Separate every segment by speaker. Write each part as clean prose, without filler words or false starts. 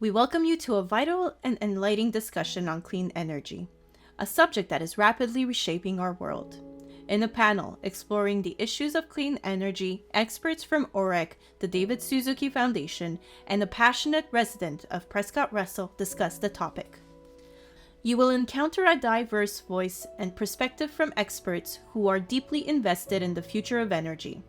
Speaker 1: We welcome you to a vital and enlightening discussion on clean energy, a subject that is rapidly reshaping our world. In a panel exploring the issues of clean energy, experts from OREC, the David Suzuki Foundation, and a passionate resident of Prescott Russell discuss the topic. You will encounter a diverse voice and perspective from experts who are deeply invested in the future of energy.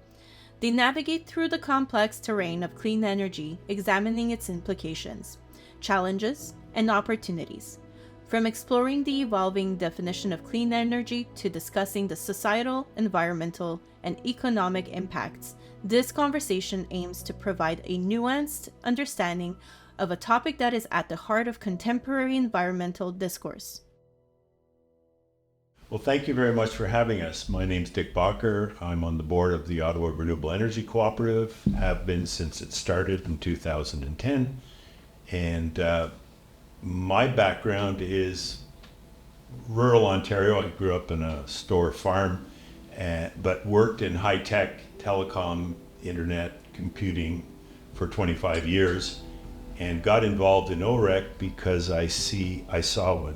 Speaker 1: They navigate through the complex terrain of clean energy, examining its implications, challenges, and opportunities. From exploring the evolving definition of clean energy to discussing the societal, environmental, and economic impacts, this conversation aims to provide a nuanced understanding of a topic that is at the heart of contemporary environmental discourse.
Speaker 2: Well, thank you very much for having us. My name's Dick Bacher. I'm on the board of the Ottawa Renewable Energy Cooperative, have been since it started in 2010. And my background is rural Ontario. I grew up in a store farm, but worked in high-tech telecom, internet, computing for 25 years, and got involved in OREC because I saw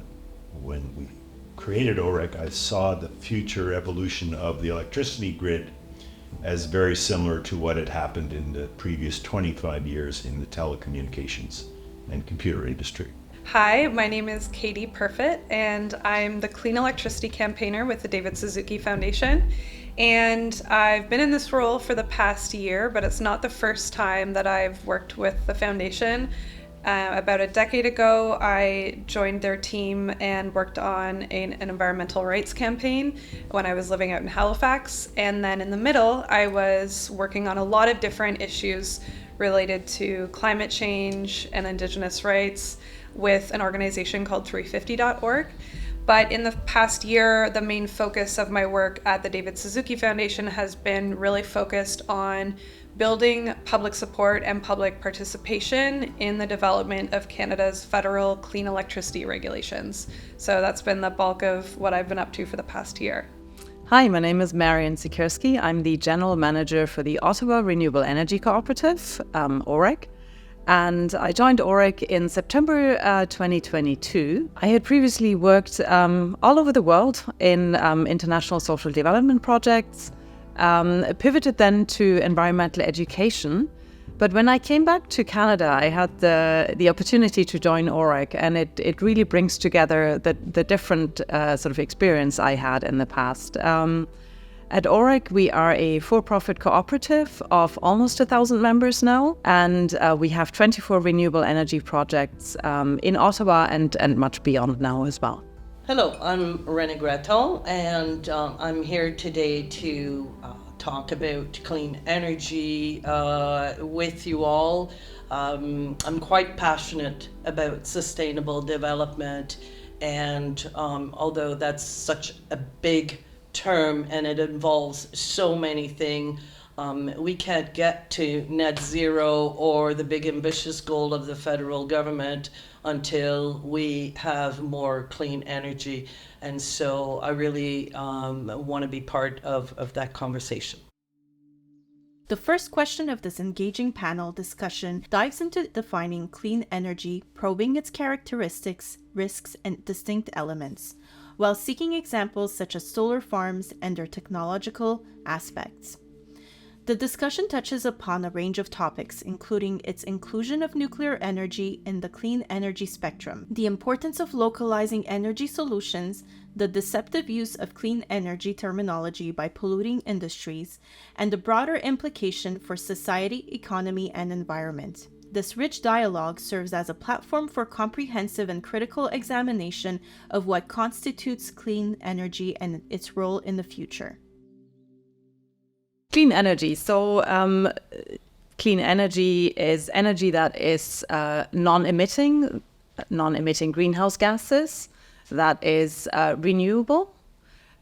Speaker 2: when we created OREC, I saw the future evolution of the electricity grid as very similar to what had happened in the previous 25 years in the telecommunications and computer industry.
Speaker 3: Hi, my name is Katie Perfit, and I'm the Clean Electricity Campaigner with the David Suzuki Foundation. And I've been in this role for the past year, but it's not the first time that I've worked with the foundation. About a decade ago, I joined their team and worked on an environmental rights campaign when I was living out in Halifax. And then in the middle, I was working on a lot of different issues related to climate change and Indigenous rights with an organization called 350.org. But in the past year, the main focus of my work at the David Suzuki Foundation has been really focused on building public support and public participation in the development of Canada's federal clean electricity regulations. So that's been the bulk of what I've been up to for the past year.
Speaker 4: Hi, my name is Marian Sikorski. I'm the General Manager for the Ottawa Renewable Energy Cooperative, OREC. And I joined OREC in September 2022. I had previously worked all over the world in international social development projects, pivoted then to environmental education. But when I came back to Canada, I had the opportunity to join OREC, and it really brings together the different sort of experience I had in the past. At OREC, we are a for-profit cooperative of almost 1,000 members now, and we have 24 renewable energy projects in Ottawa and much beyond now as well.
Speaker 5: Hello, I'm Renewable, and I'm here today to talk about clean energy with you all. I'm quite passionate about sustainable development, and although that's such a big term and it involves so many things, we can't get to net zero or the big ambitious goal of the federal government until we have more clean energy. And so I really want to be part of that conversation.
Speaker 1: The first question of this engaging panel discussion dives into defining clean energy, probing its characteristics, risks, and distinct elements, while seeking examples such as solar farms and their technological aspects. The discussion touches upon a range of topics, including its inclusion of nuclear energy in the clean energy spectrum, the importance of localizing energy solutions, the deceptive use of clean energy terminology by polluting industries, and the broader implication for society, economy, and environment. This rich dialogue serves as a platform for comprehensive and critical examination of what constitutes clean energy and its role in the future.
Speaker 4: Clean energy. So clean energy is energy that is non-emitting greenhouse gases, that is renewable.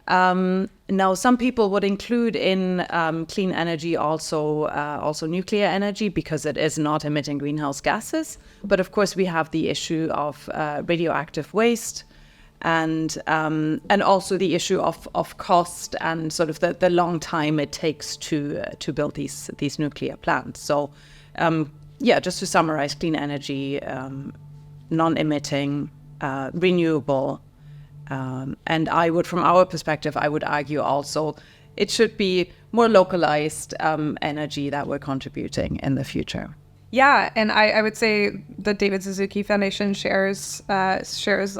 Speaker 4: Now, some people would include in clean energy also nuclear energy because it is not emitting greenhouse gases. But of course, we have the issue of radioactive waste, and also the issue of cost and sort of the long time it takes to build these nuclear plants. So just to summarize, clean energy, non-emitting, renewable, and from our perspective, I would argue also it should be more localized energy that we're contributing in the future.
Speaker 3: Yeah, and I would say the David Suzuki Foundation shares a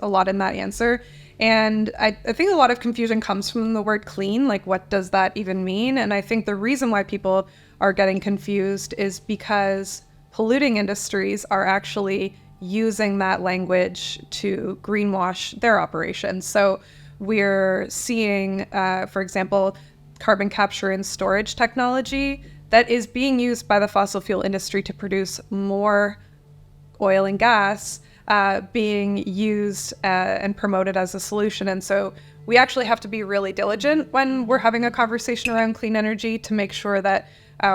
Speaker 3: lot in that answer. And I think a lot of confusion comes from the word clean, like what does that even mean? And I think the reason why people are getting confused is because polluting industries are actually using that language to greenwash their operations. So we're seeing, for example, carbon capture and storage technology that is being used by the fossil fuel industry to produce more oil and gas being used and promoted as a solution. And so we actually have to be really diligent when we're having a conversation around clean energy to make sure that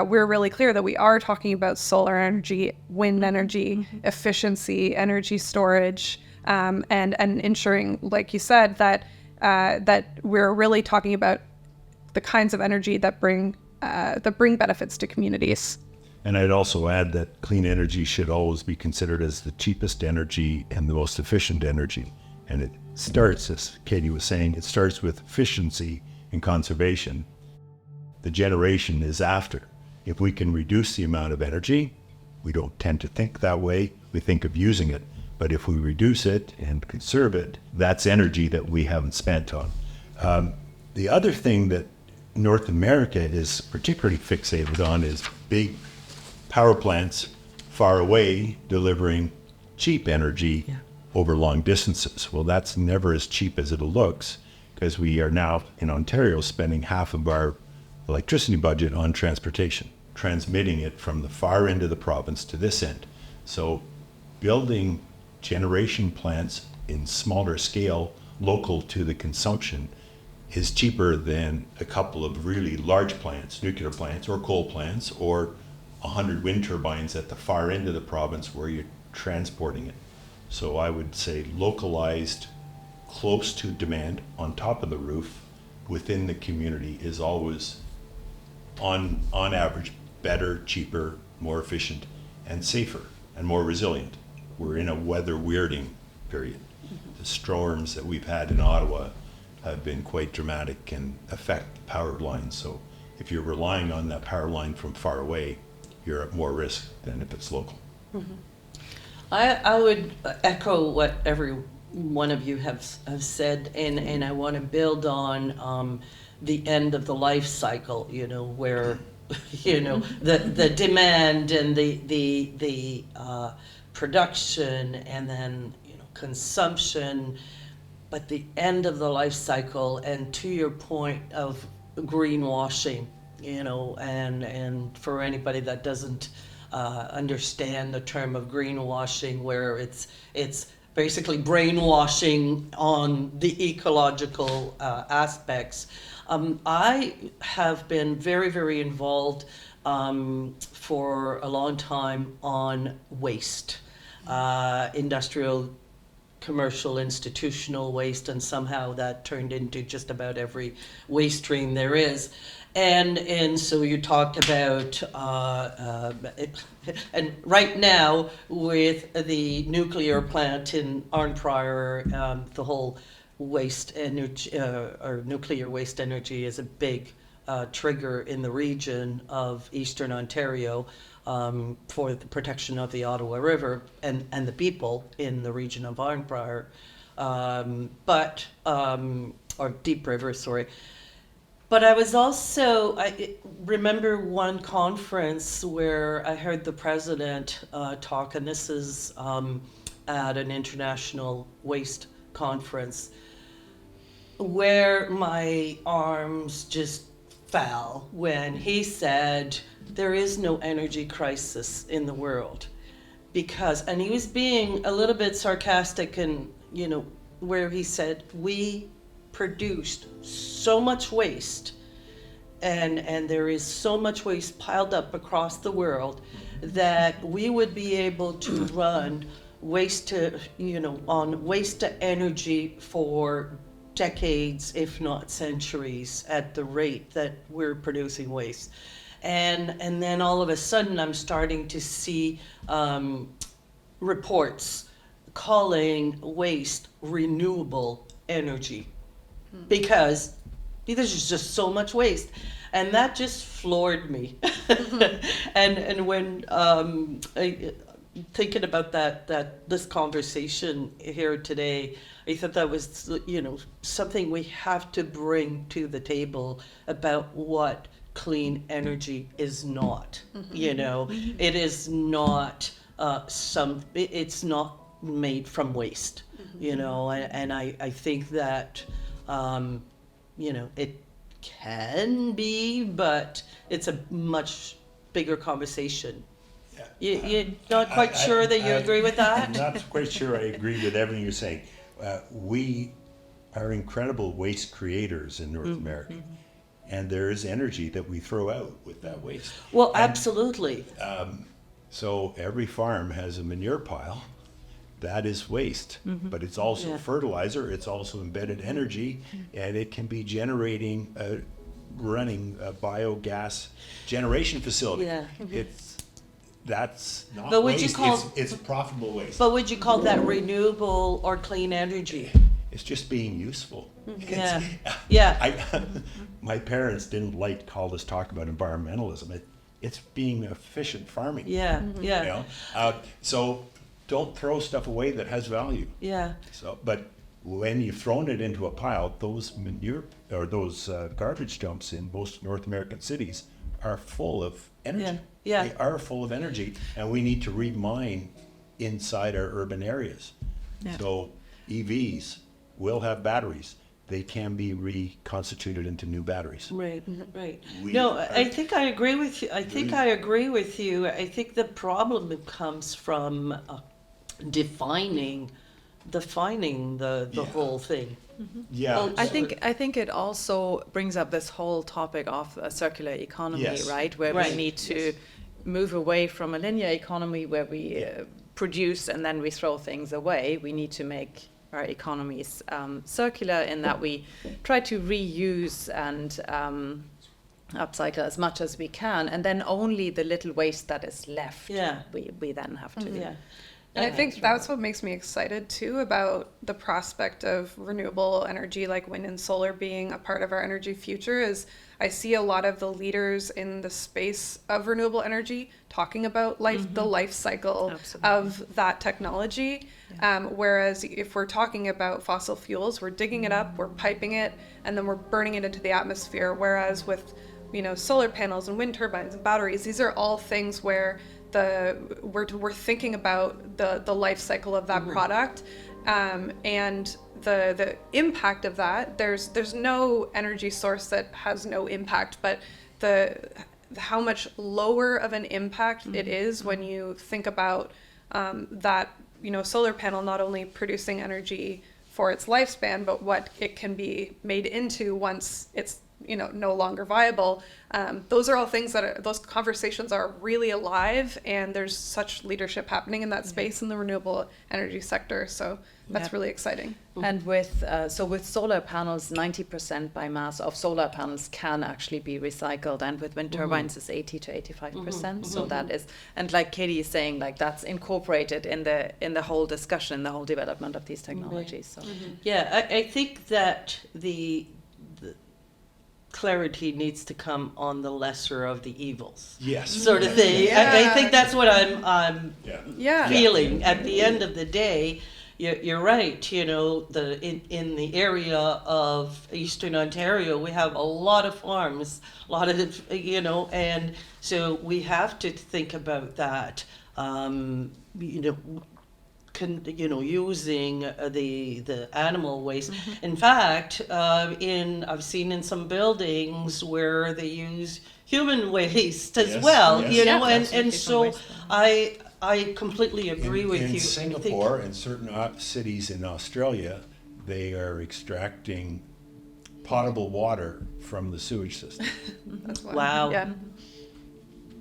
Speaker 3: we're really clear that we are talking about solar energy, wind energy, efficiency, energy storage, and ensuring, like you said, that we're really talking about the kinds of energy that bring benefits to communities.
Speaker 2: And I'd also add that clean energy should always be considered as the cheapest energy and the most efficient energy. And it starts, as Katie was saying, it starts with efficiency and conservation. The generation is after. If we can reduce the amount of energy, we don't tend to think that way. We think of using it. But if we reduce it and conserve it, that's energy that we haven't spent on. The other thing that North America is particularly fixated on is big power plants far away delivering cheap energy over long distances. Well, that's never as cheap as it looks, because we are now in Ontario spending half of our electricity budget on transportation, transmitting it from the far end of the province to this end. So building generation plants in smaller scale, local to the consumption, is cheaper than a couple of really large plants, nuclear plants or coal plants, or 100 wind turbines at the far end of the province where you're transporting it. So I would say localized, close to demand, on top of the roof, within the community is always, on average, better, cheaper, more efficient, and safer, and more resilient. We're in a weather weirding period. The storms that we've had in Ottawa have been quite dramatic and affect power lines. So if you're relying on that power line from far away, you're at more risk than if it's local.
Speaker 5: Mm-hmm. I would echo what every one of you have said, and I want to build on the end of the life cycle, where, the demand and the production and then, consumption, but the end of the life cycle, and to your point of greenwashing, and for anybody that doesn't understand the term of greenwashing, where it's basically brainwashing on the ecological aspects. I have been very, very involved for a long time on waste, industrial, commercial, institutional waste, and somehow that turned into just about every waste stream there is. And so you talked about, and right now with the nuclear plant in Arnprior, the whole waste energy, or nuclear waste energy is a big trigger in the region of Eastern Ontario for the protection of the Ottawa River and the people in the region of Arnprior, or Deep River, sorry. But I was also, I remember one conference where I heard the president talk, and this is at an international waste conference, where my arms just fell when he said, there is no energy crisis in the world. And he was being a little bit sarcastic, and, where he said, we produced so much waste, and there is so much waste piled up across the world that we would be able to run waste to energy for decades, if not centuries, at the rate that we're producing waste. And then all of a sudden I'm starting to see reports calling waste renewable energy because there's just so much waste. And that just floored me. And when thinking about this conversation here today, I thought that was, something we have to bring to the table about what clean energy is not. It is not it's not made from waste. And I think that it can be, but it's a much bigger conversation. You're not quite sure that you agree with
Speaker 2: I'm
Speaker 5: that?
Speaker 2: not quite sure I agree with everything you're saying. We are incredible waste creators in North America, and there is energy that we throw out with that waste.
Speaker 5: Well, absolutely.
Speaker 2: So every farm has a manure pile. That is waste, but it's also
Speaker 5: Yeah.
Speaker 2: fertilizer, it's also embedded energy, and it can be generating, running a biogas generation facility.
Speaker 5: Yeah.
Speaker 2: That's not
Speaker 5: But would you
Speaker 2: waste,
Speaker 5: call-
Speaker 2: it's profitable waste.
Speaker 5: But would you call that renewable or clean energy?
Speaker 2: It's just being useful.
Speaker 5: Yeah. Yeah.
Speaker 2: My parents didn't like all this talk about environmentalism. It's being efficient farming.
Speaker 5: Yeah. Yeah.
Speaker 2: You know? So don't throw stuff away that has value.
Speaker 5: Yeah.
Speaker 2: So, but when you've thrown it into a pile, those manure or those garbage dumps in most North American cities are full of energy.
Speaker 5: Yeah.
Speaker 2: They are full of energy, and we need to remine inside our urban areas.
Speaker 1: Yeah.
Speaker 2: So EVs will have batteries. They can be reconstituted into new batteries.
Speaker 5: Right, right.
Speaker 2: We
Speaker 5: No,
Speaker 2: are-
Speaker 5: I think I agree with you. I think I agree with you. I think the problem comes from defining the
Speaker 2: Yeah.
Speaker 5: whole thing.
Speaker 2: Yeah.
Speaker 5: Well,
Speaker 4: I
Speaker 2: so-
Speaker 4: think it also brings up this whole topic of a circular economy,
Speaker 2: Yes.
Speaker 4: right? Where
Speaker 5: Right.
Speaker 4: we need to move away from a linear economy where we produce and then we throw things away. We need to make our economies circular in that we try to reuse and upcycle as much as we can, and then only the little waste that is left,
Speaker 5: Yeah.
Speaker 4: we then have to.
Speaker 5: Yeah.
Speaker 3: And I think that's what makes me excited too about the prospect of renewable energy like wind and solar being a part of our energy future is I see a lot of the leaders in the space of renewable energy talking about the life cycle
Speaker 4: Absolutely.
Speaker 3: of that technology. Whereas if we're talking about fossil fuels, we're digging it up, we're piping it, and then we're burning it into the atmosphere. Whereas with solar panels and wind turbines and batteries, these are all things where we're thinking about the life cycle of that product, and the impact of that. There's no energy source that has no impact, but how much lower of an impact it is when you think about that solar panel not only producing energy for its lifespan, but what it can be made into once it's no longer viable. Those are all things those conversations are really alive, and there's such leadership happening in that space in the renewable energy sector. So that's
Speaker 4: Yeah.
Speaker 3: really exciting.
Speaker 4: And with solar panels, 90% by mass of solar panels can actually be recycled, and with wind turbines it's 80 to 85%. So that is, and like Katie is saying, like that's incorporated in the whole discussion, the whole development of these technologies. So
Speaker 5: Yeah, I think that the clarity needs to come on the lesser of the evils,
Speaker 2: Yes.
Speaker 5: sort of thing. I think that's what I'm
Speaker 2: Yeah.
Speaker 3: Yeah.
Speaker 5: feeling. At the end of the day, you're right. In the area of Eastern Ontario, we have a lot of farms, a lot of and so we have to think about that. Using the animal waste. In fact, I've seen in some buildings where they use human waste as
Speaker 2: Yes,
Speaker 5: well.
Speaker 2: yes.
Speaker 5: And so I completely agree with
Speaker 2: in
Speaker 5: you.
Speaker 2: Singapore and certain cities in Australia, they are extracting potable water from the sewage system.
Speaker 3: That's why.
Speaker 5: Wow.
Speaker 3: Yeah.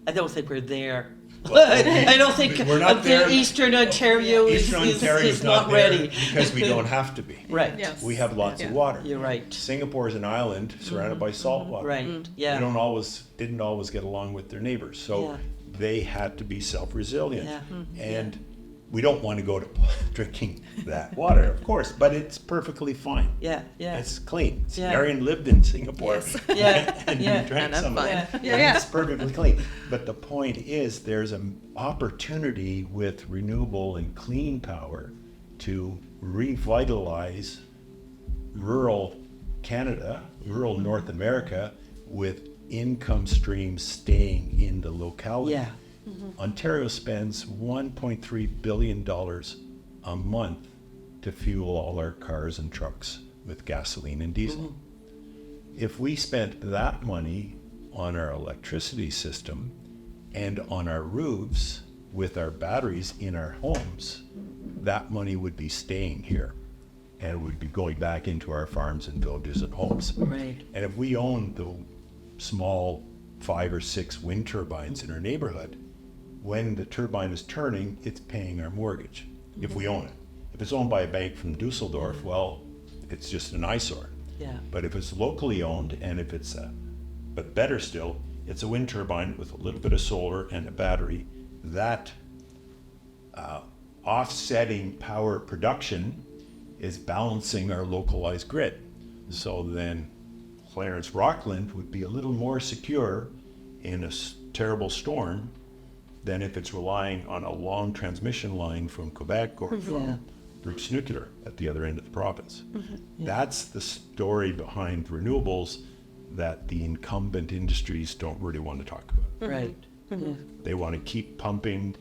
Speaker 5: I don't think we're there. I don't think
Speaker 2: we're not there.
Speaker 5: Eastern Ontario
Speaker 2: Eastern Ontario
Speaker 5: is
Speaker 2: is
Speaker 5: not
Speaker 2: there
Speaker 5: ready.
Speaker 2: because we don't have to be.
Speaker 5: Right.
Speaker 3: Yes.
Speaker 2: We have lots of water.
Speaker 5: You're right.
Speaker 2: Singapore is an island surrounded by salt water.
Speaker 5: Right.
Speaker 2: They
Speaker 5: Yeah.
Speaker 2: didn't always get along with their neighbors, so
Speaker 5: Yeah.
Speaker 2: they had to be self-resilient.
Speaker 5: Yeah.
Speaker 2: And we don't want to go to drinking that water, of course, but it's perfectly fine.
Speaker 5: Yeah. Yeah.
Speaker 2: It's clean.
Speaker 5: Yeah.
Speaker 2: Marion lived in Singapore
Speaker 5: Yeah.
Speaker 2: and
Speaker 5: Yeah.
Speaker 2: drank
Speaker 1: And I'm
Speaker 2: some of
Speaker 1: fine.
Speaker 2: it.
Speaker 5: Yeah.
Speaker 2: And
Speaker 3: Yeah.
Speaker 2: it's perfectly clean. But the point is, there's an opportunity with renewable and clean power to revitalize rural Canada, rural North America, with income streams staying in the locality.
Speaker 5: Yeah.
Speaker 2: Ontario spends $1.3 billion a month to fuel all our cars and trucks with gasoline and diesel. If we spent that money on our electricity system and on our roofs with our batteries in our homes, that money would be staying here and would be going back into our farms and villages and homes.
Speaker 5: Right.
Speaker 2: And if we owned the small 5 or 6 wind turbines in our neighborhood, when the turbine is turning, it's paying our mortgage, if we own it. If it's owned by a bank from Dusseldorf, well, it's just an eyesore.
Speaker 5: Yeah.
Speaker 2: But if it's locally owned, and if it's but better still, it's a wind turbine with a little bit of solar and a battery, that offsetting power production is balancing our localized grid. So then Clarence Rockland would be a little more secure in a terrible storm than if it's relying on a long transmission line from Quebec or from Bruce Nuclear at the other end of the province. That's the story behind renewables that the incumbent industries don't really want to talk about.
Speaker 5: Right. Yeah.
Speaker 2: They want to keep pumping,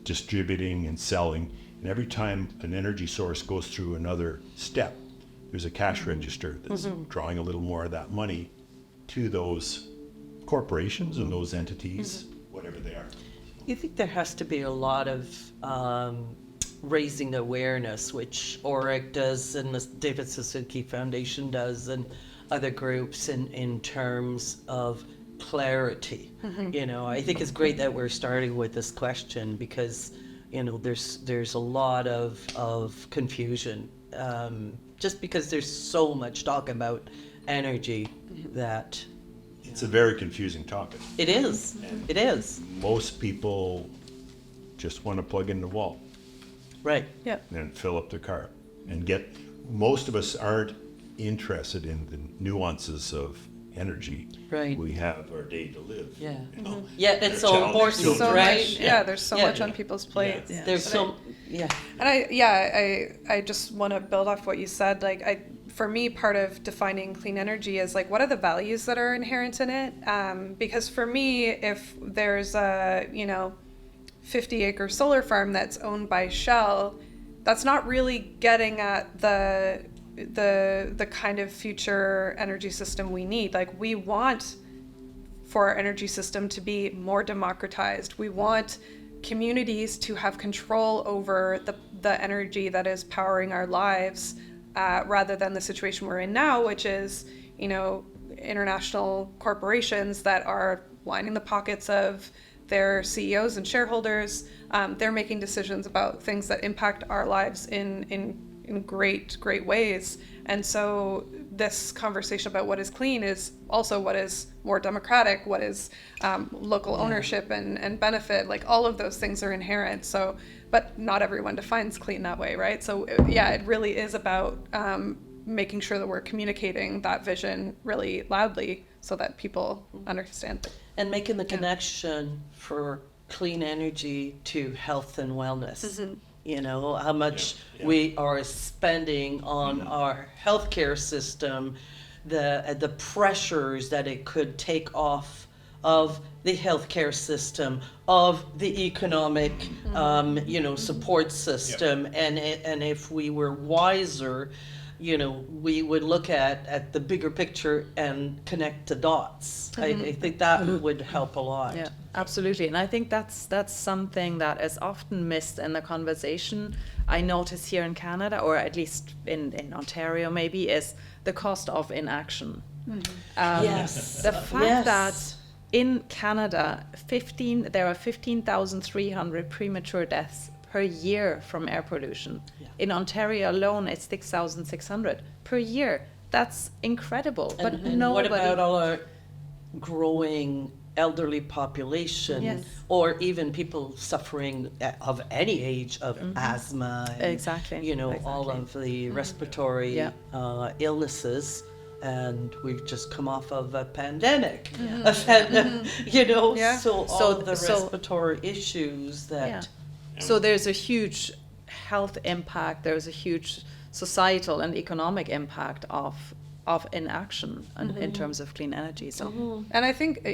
Speaker 2: distributing, and selling. And every time an energy source goes through another step, there's a cash register that's drawing a little more of that money to those corporations and those entities, whatever they are.
Speaker 5: You think there has to be a lot of raising awareness, which OREC does and the David Suzuki Foundation does and other groups in terms of clarity. You know, I think it's great that we're starting with this question because, you know, there's a lot of confusion just because there's so much talk about energy that
Speaker 2: It's a very confusing topic.
Speaker 5: it is. It is.
Speaker 2: Most people just want to plug in the wall
Speaker 5: Right.
Speaker 3: Yeah.
Speaker 2: and fill up their car and get. Most of us aren't interested in the nuances of energy.
Speaker 5: Right.
Speaker 2: We have our day to live.
Speaker 5: Yeah.
Speaker 2: you know.
Speaker 5: Yeah, it's so
Speaker 2: Challenges
Speaker 5: important,
Speaker 2: still
Speaker 3: So
Speaker 5: right?
Speaker 3: much, yeah, there's so
Speaker 5: Yeah.
Speaker 3: much on people's plates.
Speaker 5: There's
Speaker 3: But
Speaker 5: so, yeah.
Speaker 3: And I just want to build off what you said. Like, for me, part of defining clean energy is like, what are the values that are inherent in it? Because for me, if there's a 50-acre solar farm that's owned by Shell, that's not really getting at the kind of future energy system we need. Like, we want for our energy system to be more democratized. We want communities to have control over the energy that is powering our lives, rather than the situation we're in now, which is, international corporations that are lining the pockets of their CEOs and shareholders. They're making decisions about things that impact our lives in great ways. And so this conversation about what is clean is also what is more democratic, what is local ownership and benefit. Like, all of those things are inherent. So, but not everyone defines clean that way, right? So yeah, it really is about making sure that we're communicating that vision really loudly so that people understand.
Speaker 5: And making the connection for clean energy to health and wellness. You know, how much we are spending on our healthcare system, the pressures that it could take off of the healthcare system, of the economic, support system. And if we were wiser, we would look at the bigger picture and connect the dots. I think that would help a lot.
Speaker 4: Yeah, absolutely. And I think that's something that is often missed in the conversation. I notice here in Canada, or at least in Ontario maybe, is the cost of inaction.
Speaker 5: Yes.
Speaker 4: The fact that in Canada, there are 15,300 premature deaths per year from air pollution.
Speaker 5: Yeah.
Speaker 4: In Ontario alone, it's 6,600 per year. That's incredible. But
Speaker 5: And
Speaker 4: nobody.
Speaker 5: what about all our growing elderly population,
Speaker 4: Yes.
Speaker 5: or even people suffering of any age of asthma, and,
Speaker 4: Exactly,
Speaker 5: you know, all
Speaker 4: exactly.
Speaker 5: of the respiratory
Speaker 4: Yeah.
Speaker 5: illnesses, and we've just come off of a pandemic,
Speaker 3: Mm-hmm.
Speaker 5: you know,
Speaker 3: Yeah.
Speaker 5: so all
Speaker 4: So-
Speaker 5: of the
Speaker 4: so-
Speaker 5: respiratory issues that.
Speaker 4: Yeah. So there's a huge health impact. There's a huge societal and economic impact of inaction in terms of clean energy. So
Speaker 3: And I think,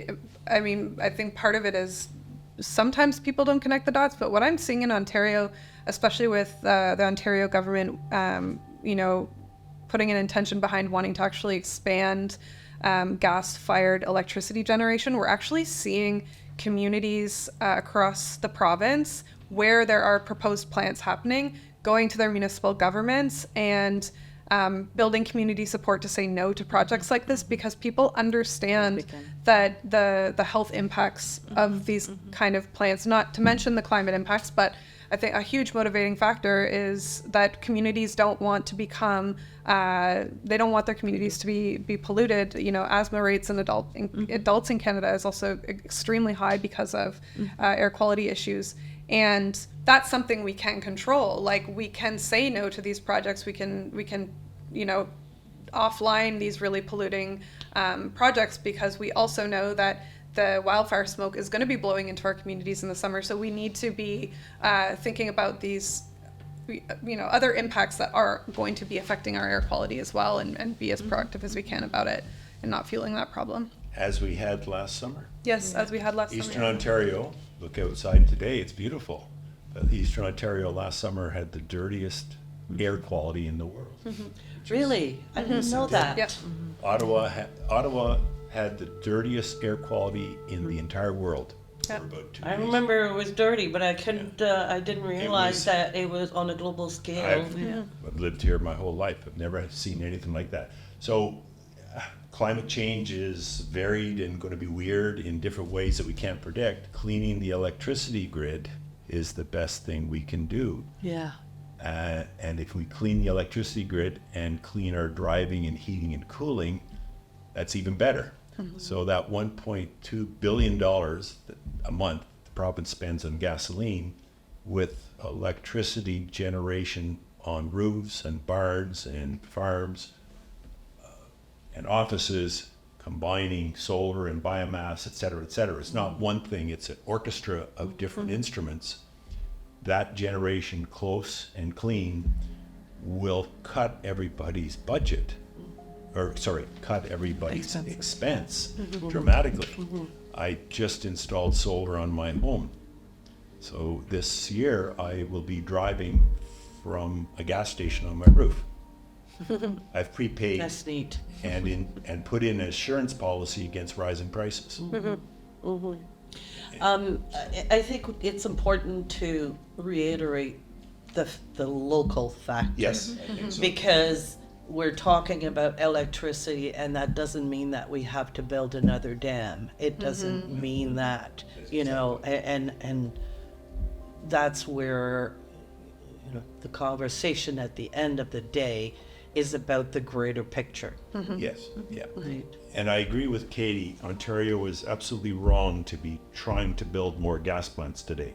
Speaker 3: I think part of it is sometimes people don't connect the dots, but what I'm seeing in Ontario, especially with the Ontario government, you know, putting an intention behind wanting to actually expand gas-fired electricity generation, we're actually seeing communities across the province where there are proposed plants happening, going to their municipal governments and building community support to say no to projects like this, because people understand that the health impacts of these kind of plants, not to mention the climate impacts, but I think a huge motivating factor is that communities don't want to become, they don't want their communities to be polluted. You know, asthma rates in adults in Canada is also extremely high because of air quality issues. And that's something we can control. Like, we can say no to these projects. We can, you know, offline these really polluting projects, because we also know that the wildfire smoke is going to be blowing into our communities in the summer. So we need to be thinking about these, you know, other impacts that are going to be affecting our air quality as well, and be as proactive as we can about it and not fueling that problem.
Speaker 2: As we had last summer.
Speaker 3: Yes, as we had last
Speaker 2: Eastern
Speaker 3: summer.
Speaker 2: Ontario, look outside today, it's beautiful. Eastern Ontario last summer had the dirtiest air quality in the world.
Speaker 5: Really? I didn't know that.
Speaker 3: Yep.
Speaker 2: Ottawa had the dirtiest air quality in the entire world
Speaker 3: Yeah.
Speaker 2: for about 2
Speaker 5: I
Speaker 2: days.
Speaker 5: remember it was dirty, but I couldn't. I didn't realize
Speaker 2: was-
Speaker 5: that it was on a global scale.
Speaker 2: I've lived here my whole life. I've never seen anything like that. So climate change is varied and going to be weird in different ways that we can't predict. Cleaning the electricity grid is the best thing we can do.
Speaker 5: Yeah.
Speaker 2: And if we clean the electricity grid and clean our driving and heating and cooling, that's even better. So that $1.2 billion a month the province spends on gasoline, with electricity generation on roofs and barns and farms and offices, combining solar and biomass, et cetera, et cetera. It's not one thing, it's an orchestra of different instruments. That generation, close and clean, will cut everybody's budget, cut everybody's expense dramatically. I just installed solar on my home. So this year I will be driving from a gas station on my roof. I've prepaid
Speaker 5: That's neat.
Speaker 2: and put in an assurance policy against rising prices.
Speaker 5: I think it's important to reiterate the local factor.
Speaker 2: Yes, I think so.
Speaker 5: Because we're talking about electricity, and that doesn't mean that we have to build another dam. It doesn't mean that, you know, and that's where, you know, the conversation at the end of the day is about the greater picture.
Speaker 2: Yes, yeah.
Speaker 5: Right.
Speaker 2: And I agree with Katie. Ontario was absolutely wrong to be trying to build more gas plants today.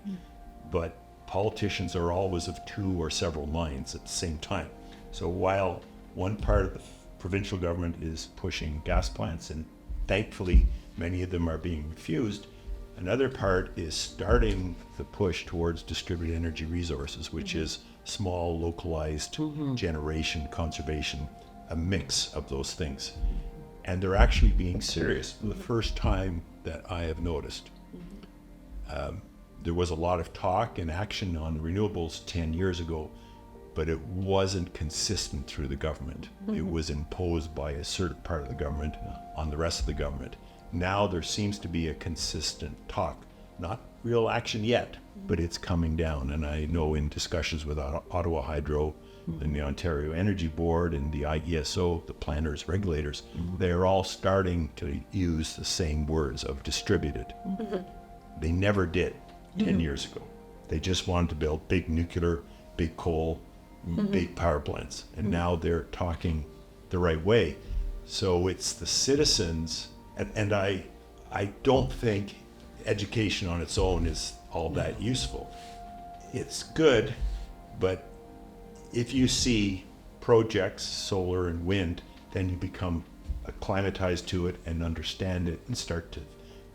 Speaker 2: But politicians are always of two or several minds at the same time. So while one part of the provincial government is pushing gas plants, and thankfully many of them are being refused, another part is starting the push towards distributed energy resources, which is small, localized generation, conservation, a mix of those things. And they're actually being serious for the first time that I have noticed. There was a lot of talk and action on renewables 10 years ago, but it wasn't consistent through the government. It was imposed by a certain part of the government on the rest of the government. Now there seems to be a consistent talk, not real action yet, but it's coming down. And I know in discussions with Ottawa Hydro and the Ontario Energy Board and the IESO, the planners, regulators, they're all starting to use the same words of distributed. They never did 10 years ago. They just wanted to build big nuclear, big coal, big power plants. And now they're talking the right way. So it's the citizens, and I don't think education on its own is all that useful. It's good, but if you see projects, solar and wind, then you become acclimatized to it and understand it and start to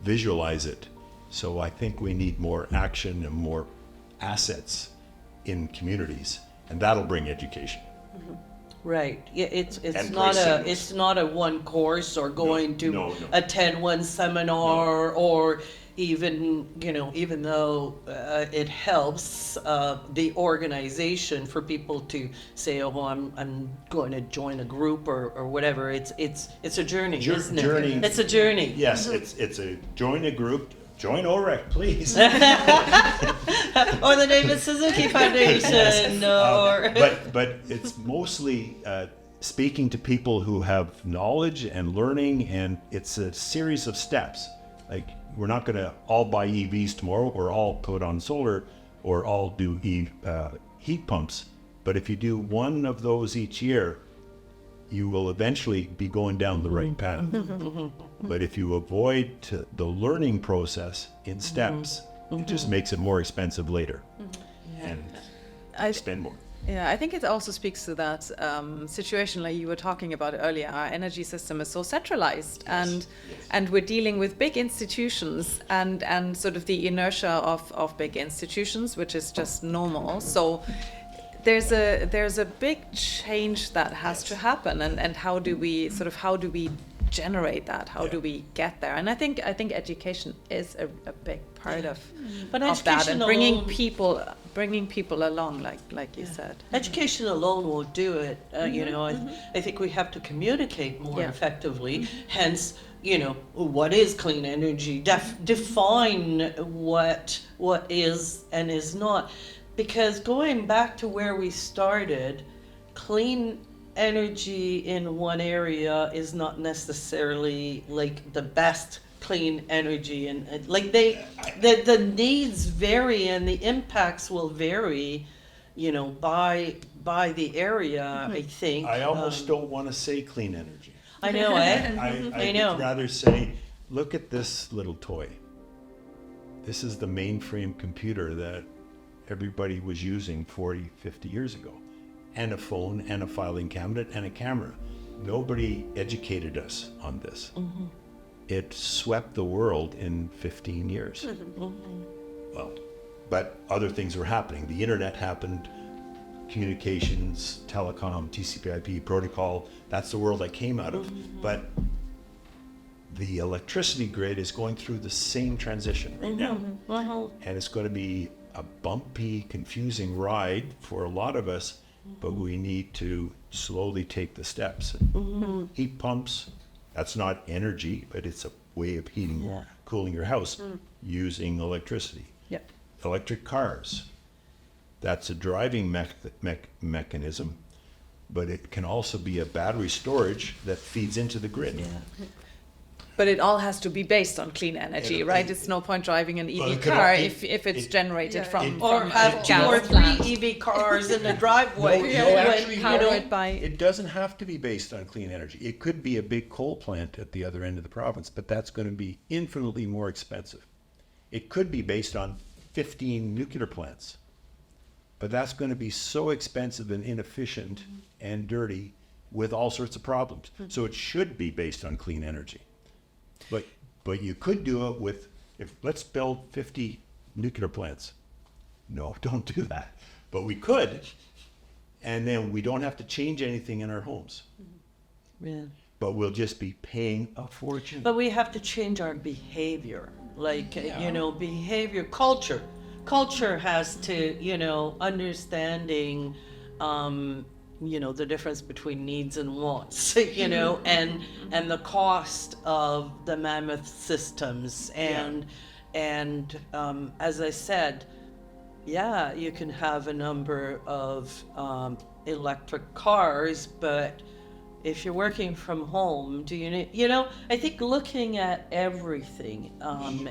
Speaker 2: visualize it. So I think we need more action and more assets in communities, and that'll bring education.
Speaker 5: Right. Yeah, it's
Speaker 2: And
Speaker 5: not
Speaker 2: price
Speaker 5: it's not a one course or going to
Speaker 2: no.
Speaker 5: attend one seminar or even even though it helps the organization for people to say, oh, I'm going to join a group or whatever. It's a journey, isn't it?
Speaker 2: Journey.
Speaker 5: It's a journey.
Speaker 2: Yes, it's a join a group. Join OREC, please.
Speaker 5: Or the David Suzuki Foundation, or
Speaker 2: But it's mostly speaking to people who have knowledge and learning, and it's a series of steps. Like, we're not going to all buy EVs tomorrow, or all put on solar, or all do heat pumps. But if you do one of those each year, you will eventually be going down the right path. But if you avoid the learning process in steps, it just makes it more expensive later. And spend more.
Speaker 4: Yeah, I think it also speaks to that situation like you were talking about earlier. Our energy system is so centralized, and we're dealing with big institutions and sort of the inertia of big institutions, which is just normal. So there's a big change that has to happen, and how do we generate that? How do we get there? And I think education is a big part of that,
Speaker 5: education
Speaker 4: and bringing
Speaker 5: alone-
Speaker 4: people along, like you said.
Speaker 5: Education alone won't do it. I think we have to communicate more effectively. Hence, what is clean energy? Define what is and is not. Because going back to where we started, clean energy in one area is not necessarily like the best clean energy, and like the needs vary and the impacts will vary, by the area. I think
Speaker 2: I almost don't want to say clean energy.
Speaker 5: I know, eh?
Speaker 2: I
Speaker 5: know.
Speaker 2: would rather say, look at this little toy. This is the mainframe computer that everybody was using 40, 50 years ago. And a phone, and a filing cabinet, and a camera. Nobody educated us on this. It swept the world in 15 years. Well, but other things were happening. The internet happened, communications, telecom, TCP/IP protocol. That's the world I came out of. But the electricity grid is going through the same transition right now. And it's going to be a bumpy, confusing ride for a lot of us, but we need to slowly take the steps. Heat pumps, that's not energy, but it's a way of heating, cooling your house using electricity.
Speaker 4: Yep.
Speaker 2: Electric cars, that's a driving mechanism, but it can also be a battery storage that feeds into the grid.
Speaker 4: But it all has to be based on clean energy, right? It's no point driving an
Speaker 2: Well,
Speaker 4: EV
Speaker 2: it could
Speaker 4: car
Speaker 2: all-
Speaker 4: if it's generated from
Speaker 5: Or
Speaker 4: a
Speaker 5: have 2
Speaker 4: gas
Speaker 5: or 3
Speaker 4: plant.
Speaker 5: EV cars in the driveway.
Speaker 2: actually,
Speaker 4: Powered by
Speaker 2: It doesn't have to be based on clean energy. It could be a big coal plant at the other end of the province, but that's going to be infinitely more expensive. It could be based on 15 nuclear plants, but that's going to be so expensive and inefficient and dirty with all sorts of problems. So it should be based on clean energy. But you could do it with, let's build 50 nuclear plants. No, don't do that. But we could, and then we don't have to change anything in our homes.
Speaker 5: Yeah.
Speaker 2: But we'll just be paying a fortune.
Speaker 5: But we have to change our behavior, behavior, culture. Culture has to, understanding, the difference between needs and wants, and the cost of the mammoth systems. And as I said, you can have a number of electric cars, but if you're working from home, do you need, you know, I think looking at everything, of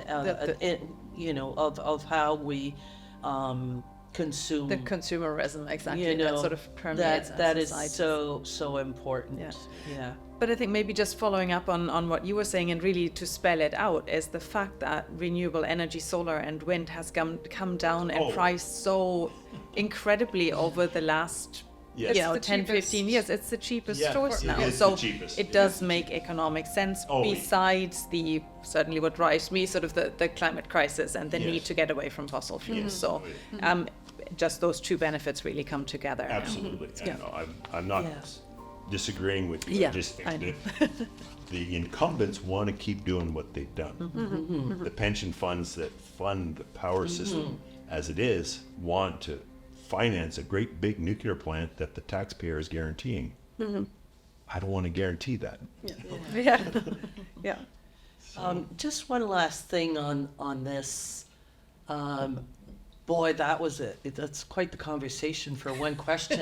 Speaker 5: how we consume,
Speaker 4: The consumerism, exactly,
Speaker 5: you know,
Speaker 4: that sort of permeates
Speaker 5: that
Speaker 4: our
Speaker 5: is
Speaker 4: society.
Speaker 5: so important.
Speaker 4: Yeah.
Speaker 5: Yeah.
Speaker 4: But I think maybe just following up on what you were saying, and really to spell it out, is the fact that renewable energy, solar and wind, has come down in
Speaker 2: Oh.
Speaker 4: price so incredibly over the last
Speaker 2: Yes.
Speaker 3: It's the
Speaker 4: 10,
Speaker 3: cheapest.
Speaker 4: 15 years. It's the cheapest
Speaker 2: Yeah,
Speaker 4: source
Speaker 2: it
Speaker 4: now.
Speaker 2: is
Speaker 4: So
Speaker 2: the cheapest.
Speaker 4: it
Speaker 2: It
Speaker 4: does
Speaker 2: is the
Speaker 4: make economic sense,
Speaker 2: Oh, yeah.
Speaker 4: besides certainly what drives me, sort of the climate crisis and the
Speaker 2: Yes.
Speaker 4: need to get away from fossil fuels.
Speaker 2: Yes.
Speaker 4: So just those two benefits really come together.
Speaker 2: Absolutely.
Speaker 4: Yeah.
Speaker 2: No, I'm not
Speaker 5: Yes.
Speaker 2: disagreeing with you.
Speaker 4: Yeah,
Speaker 2: I just
Speaker 4: I
Speaker 2: think
Speaker 4: know.
Speaker 2: that the incumbents want to keep doing what they've done.
Speaker 4: Mm-hmm.
Speaker 2: The pension funds that fund the power system as it is want to finance a great big nuclear plant that the taxpayer is guaranteeing. I don't want to guarantee that.
Speaker 3: Yeah. Yeah.
Speaker 5: Just one last thing on this. Boy, that was it. That's quite the conversation for one question.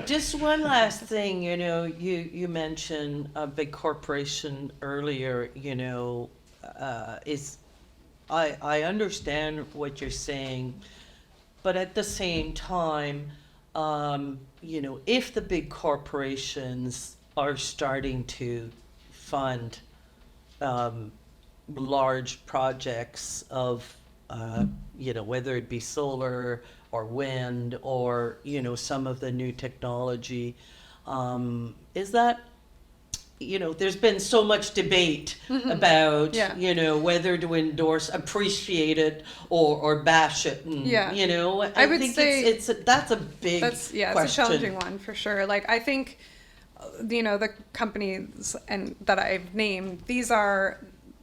Speaker 5: Just one last thing, you know, you mentioned a big corporation earlier, you know, I understand what you're saying, but at the same time, you know, if the big corporations are starting to fund large projects of, you know, whether it be solar or wind or, you know, some of the new technology, is that, you know, there's been so much debate about,
Speaker 3: Yeah.
Speaker 5: you know, whether to endorse, appreciate it or bash it. And,
Speaker 3: Yeah.
Speaker 5: you know,
Speaker 3: I would
Speaker 5: think
Speaker 3: say
Speaker 5: that's a big
Speaker 3: It's a
Speaker 5: question.
Speaker 3: challenging one for sure. Like I think, you know, the companies and that I've named, these are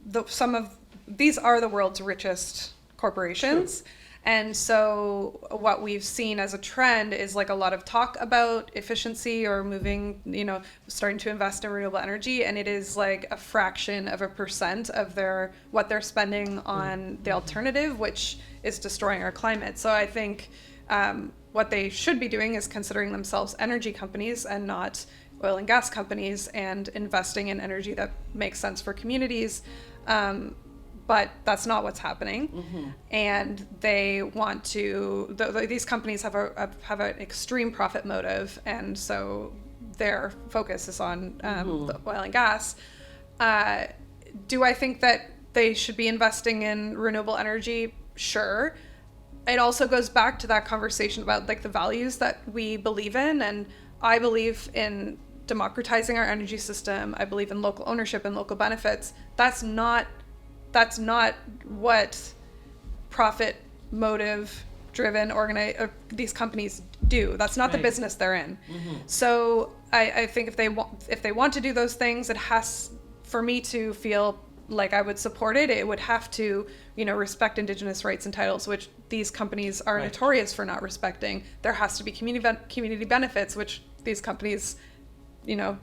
Speaker 3: the world's richest corporations. And so what we've seen as a trend is like a lot of talk about efficiency or moving, you know, starting to invest in renewable energy, and it is like a fraction of a percent of what they're spending on the alternative, which is destroying our climate. So I think what they should be doing is considering themselves energy companies and not oil and gas companies, and investing in energy that makes sense for communities. But that's not what's happening, and they want to. These companies have an extreme profit motive, and so their focus is on the oil and gas. Do I think that they should be investing in renewable energy? Sure. It also goes back to that conversation about like the values that we believe in, and I believe in democratizing our energy system. I believe in local ownership and local benefits. That's not what profit motive driven these companies do. That's not the
Speaker 5: Right.
Speaker 3: business they're in. So I think if they want to do those things, it has, for me to feel like I would support it, it would have to, you know, respect Indigenous rights and titles, which these companies are
Speaker 5: Right.
Speaker 3: notorious for not respecting. There has to be community benefits, which these companies, you know,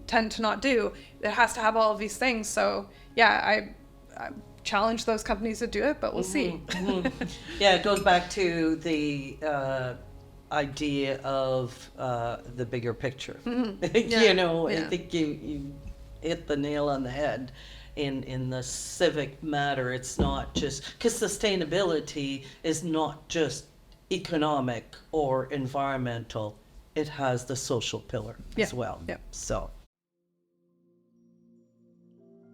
Speaker 3: tend to not do. It has to have all of these things. So yeah, I challenge those companies to do it, but we'll see.
Speaker 5: Yeah, it goes back to the idea of the bigger picture. You know, I
Speaker 3: Yeah.
Speaker 5: think you hit the nail on the head in the civic matter. It's not just, because sustainability is not just economic or environmental, it has the social pillar as
Speaker 3: Yeah.
Speaker 5: well.
Speaker 3: Yeah.
Speaker 5: So.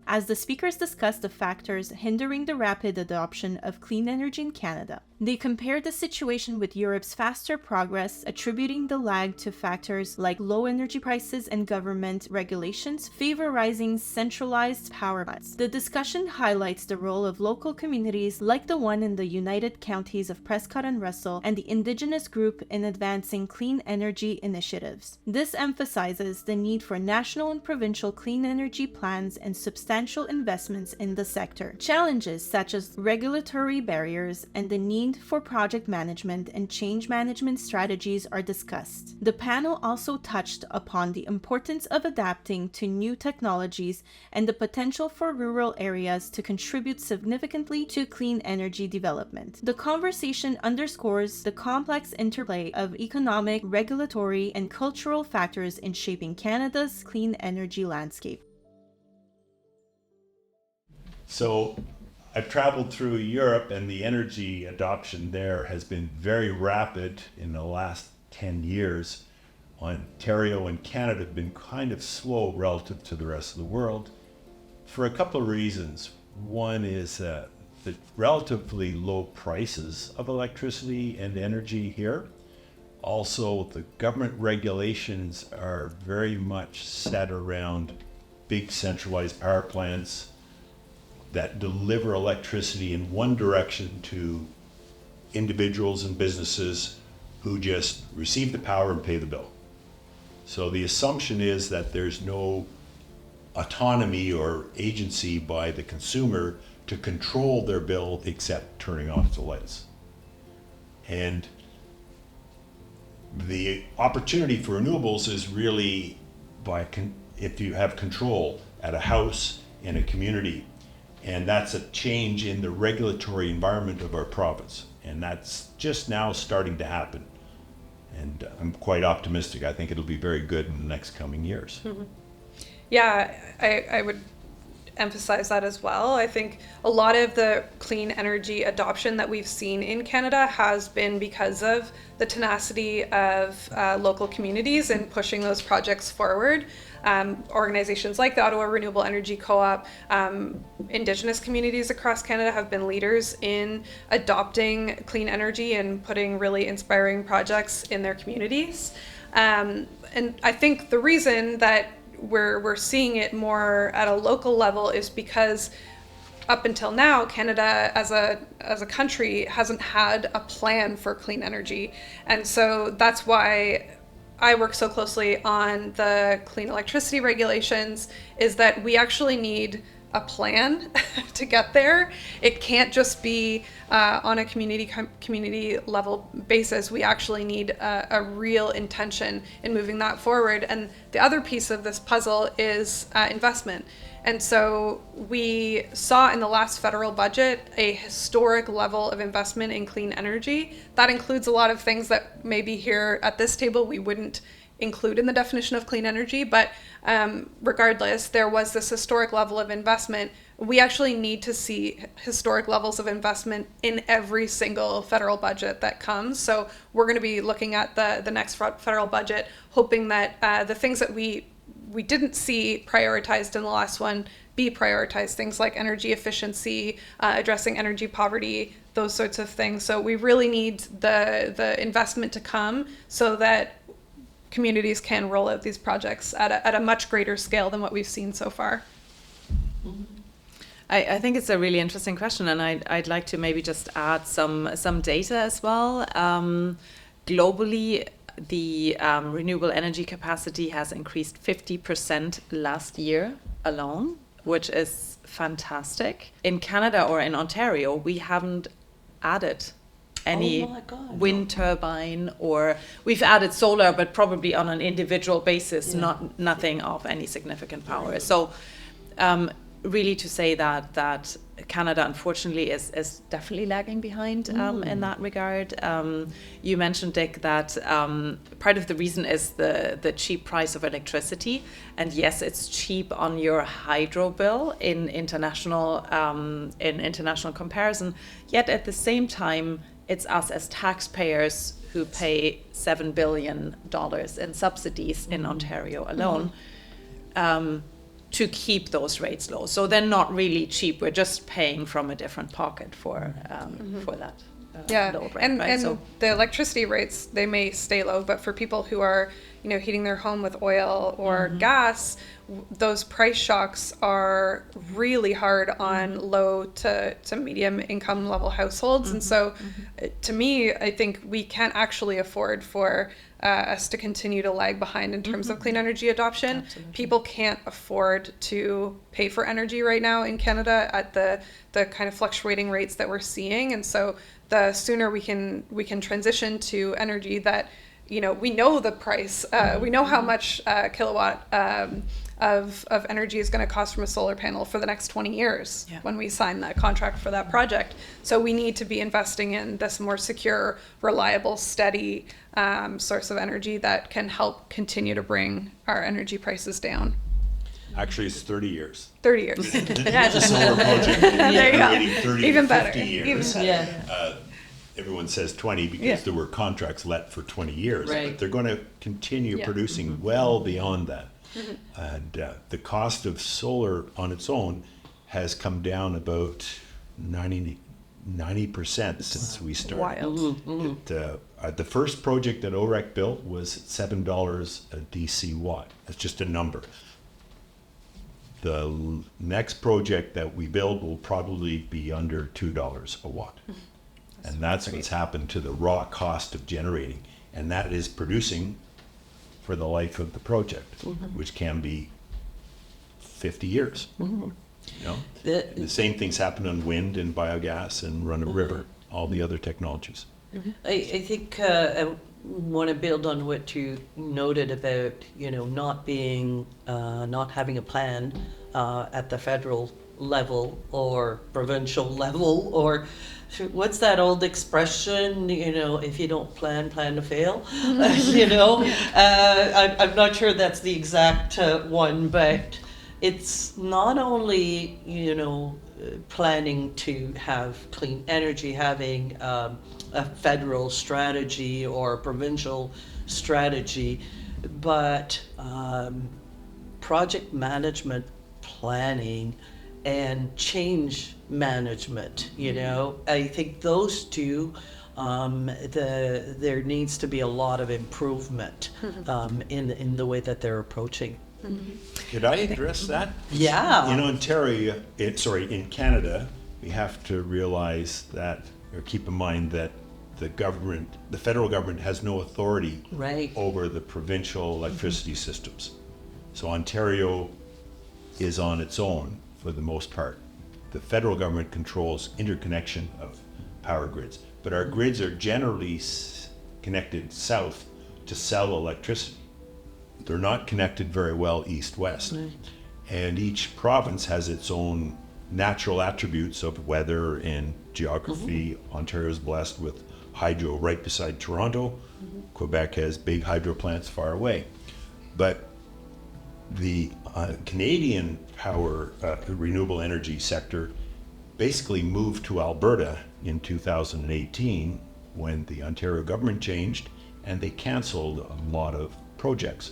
Speaker 1: As the speakers discussed the factors hindering the rapid adoption of clean energy in Canada, they compared the situation with Europe's faster progress, attributing the lag to factors like low energy prices and government regulations favorizing centralized power plants. The discussion highlights the role of local communities like the one in the United Counties of Prescott and Russell and the Indigenous group in advancing clean energy initiatives. This emphasizes the need for national and provincial clean energy plans and substantial investments in the sector. Challenges such as regulatory barriers and the need designed for project management and change management strategies are discussed. The panel also touched upon the importance of adapting to new technologies and the potential for rural areas to contribute significantly to clean energy development. The conversation underscores the complex interplay of economic, regulatory, and cultural factors in shaping Canada's clean energy landscape.
Speaker 2: So I've traveled through Europe, and the energy adoption there has been very rapid in the last 10 years. Ontario and Canada have been kind of slow relative to the rest of the world for a couple of reasons. One is the relatively low prices of electricity and energy here. Also, the government regulations are very much set around big centralized power plants that deliver electricity in one direction to individuals and businesses who just receive the power and pay the bill. So the assumption is that there's no autonomy or agency by the consumer to control their bill except turning off the lights. And the opportunity for renewables is really if you have control at a house, in a community. And that's a change in the regulatory environment of our province. And that's just now starting to happen. And I'm quite optimistic. I think it'll be very good in the next coming years.
Speaker 3: Mm-hmm. Yeah, I would emphasize that as well. I think a lot of the clean energy adoption that we've seen in Canada has been because of the tenacity of local communities and pushing those projects forward. Organizations like the Ottawa Renewable Energy Co-op, Indigenous communities across Canada have been leaders in adopting clean energy and putting really inspiring projects in their communities. And I think the reason that we're seeing it more at a local level is because up until now, Canada as a country hasn't had a plan for clean energy. And so that's why I work so closely on the clean electricity regulations, is that we actually need a plan to get there. It can't just be on a community level basis. We actually need a real intention in moving that forward. And the other piece of this puzzle is investment. And so we saw in the last federal budget a historic level of investment in clean energy. That includes a lot of things that maybe here at this table we wouldn't include in the definition of clean energy, but regardless, there was this historic level of investment. We actually need to see historic levels of investment in every single federal budget that comes. So we're going to be looking at the next federal budget, hoping that the things that we didn't see prioritized in the last one be prioritized, things like energy efficiency, addressing energy poverty, those sorts of things. So we really need the investment to come so that communities can roll out these projects at a much greater scale than what we've seen so far.
Speaker 4: I think it's a really interesting question, and I'd like to maybe just add some data as well. Globally, the renewable energy capacity has increased 50% last year alone, which is fantastic. In Canada or in Ontario, we haven't added any wind turbine, or we've added solar, but probably on an individual basis, nothing of any significant power. So really to say that Canada unfortunately is definitely lagging behind in that regard. You mentioned, Dick, that part of the reason is the cheap price of electricity, and yes, it's cheap on your hydro bill in international comparison, yet at the same time it's us as taxpayers who pay $7 billion in subsidies in Ontario alone to keep those rates low. So they're not really cheap. We're just paying from a different pocket for that load rate.
Speaker 3: And the electricity rates, they may stay low, but for people who are heating their home with oil or gas, those price shocks are really hard on low to medium income level households. And so to me, I think we can't actually afford for us to continue to lag behind in terms of clean energy adoption.
Speaker 4: Absolutely.
Speaker 3: People can't afford to pay for energy right now in Canada at the kind of fluctuating rates that we're seeing. And so the sooner we can transition to energy that, we know the price, we know how much kilowatt of energy is going to cost from a solar panel for the next 20 years when we sign that contract for that project. So we need to be investing in this more secure, reliable, steady source of energy that can help continue to bring our energy prices down.
Speaker 2: Actually, it's 30 years.
Speaker 3: 30 years.
Speaker 2: It's a solar project.
Speaker 3: There you go.
Speaker 2: Waiting 30
Speaker 3: Even
Speaker 2: to
Speaker 3: better.
Speaker 2: 50 years.
Speaker 3: Even better.
Speaker 5: Yeah.
Speaker 2: Everyone says 20 because there were contracts let for 20 years.
Speaker 5: Right.
Speaker 2: But they're going to continue
Speaker 3: Yeah.
Speaker 2: producing well beyond that. And the cost of solar on its own has come down about 90% since we started.
Speaker 3: Wild.
Speaker 2: The first project that OREC built was $7 a DC watt. That's just a number. The next project that we build will probably be under $2 a watt. And that's what's happened to the raw cost of generating. And that is producing for the life of the project, which can be 50 years. You know? The same things happen on wind and biogas and run-of-river, all the other technologies.
Speaker 5: I think I want to build on what you noted about, not having a plan at the federal level or provincial level, or what's that old expression, if you don't plan to fail, I'm not sure that's the exact one, but it's not only, planning to have clean energy, having a federal strategy or a provincial strategy, but project management, planning, and change management. I think those two, there needs to be a lot of improvement in the way that they're approaching.
Speaker 2: Could I address that?
Speaker 5: Yeah.
Speaker 2: In Ontario, in Canada, we have to realize that, or keep in mind that the federal government has no authority
Speaker 5: Right.
Speaker 2: over the provincial electricity systems. So Ontario is on its own for the most part. The federal government controls interconnection of power grids, but our grids are generally connected south to sell electricity. They're not connected very well east-west. And each province has its own natural attributes of weather and geography. Ontario is blessed with hydro right beside Toronto. Quebec has big hydro plants far away. But the Canadian power, renewable energy sector basically moved to Alberta in 2018 when the Ontario government changed and they canceled a lot of projects.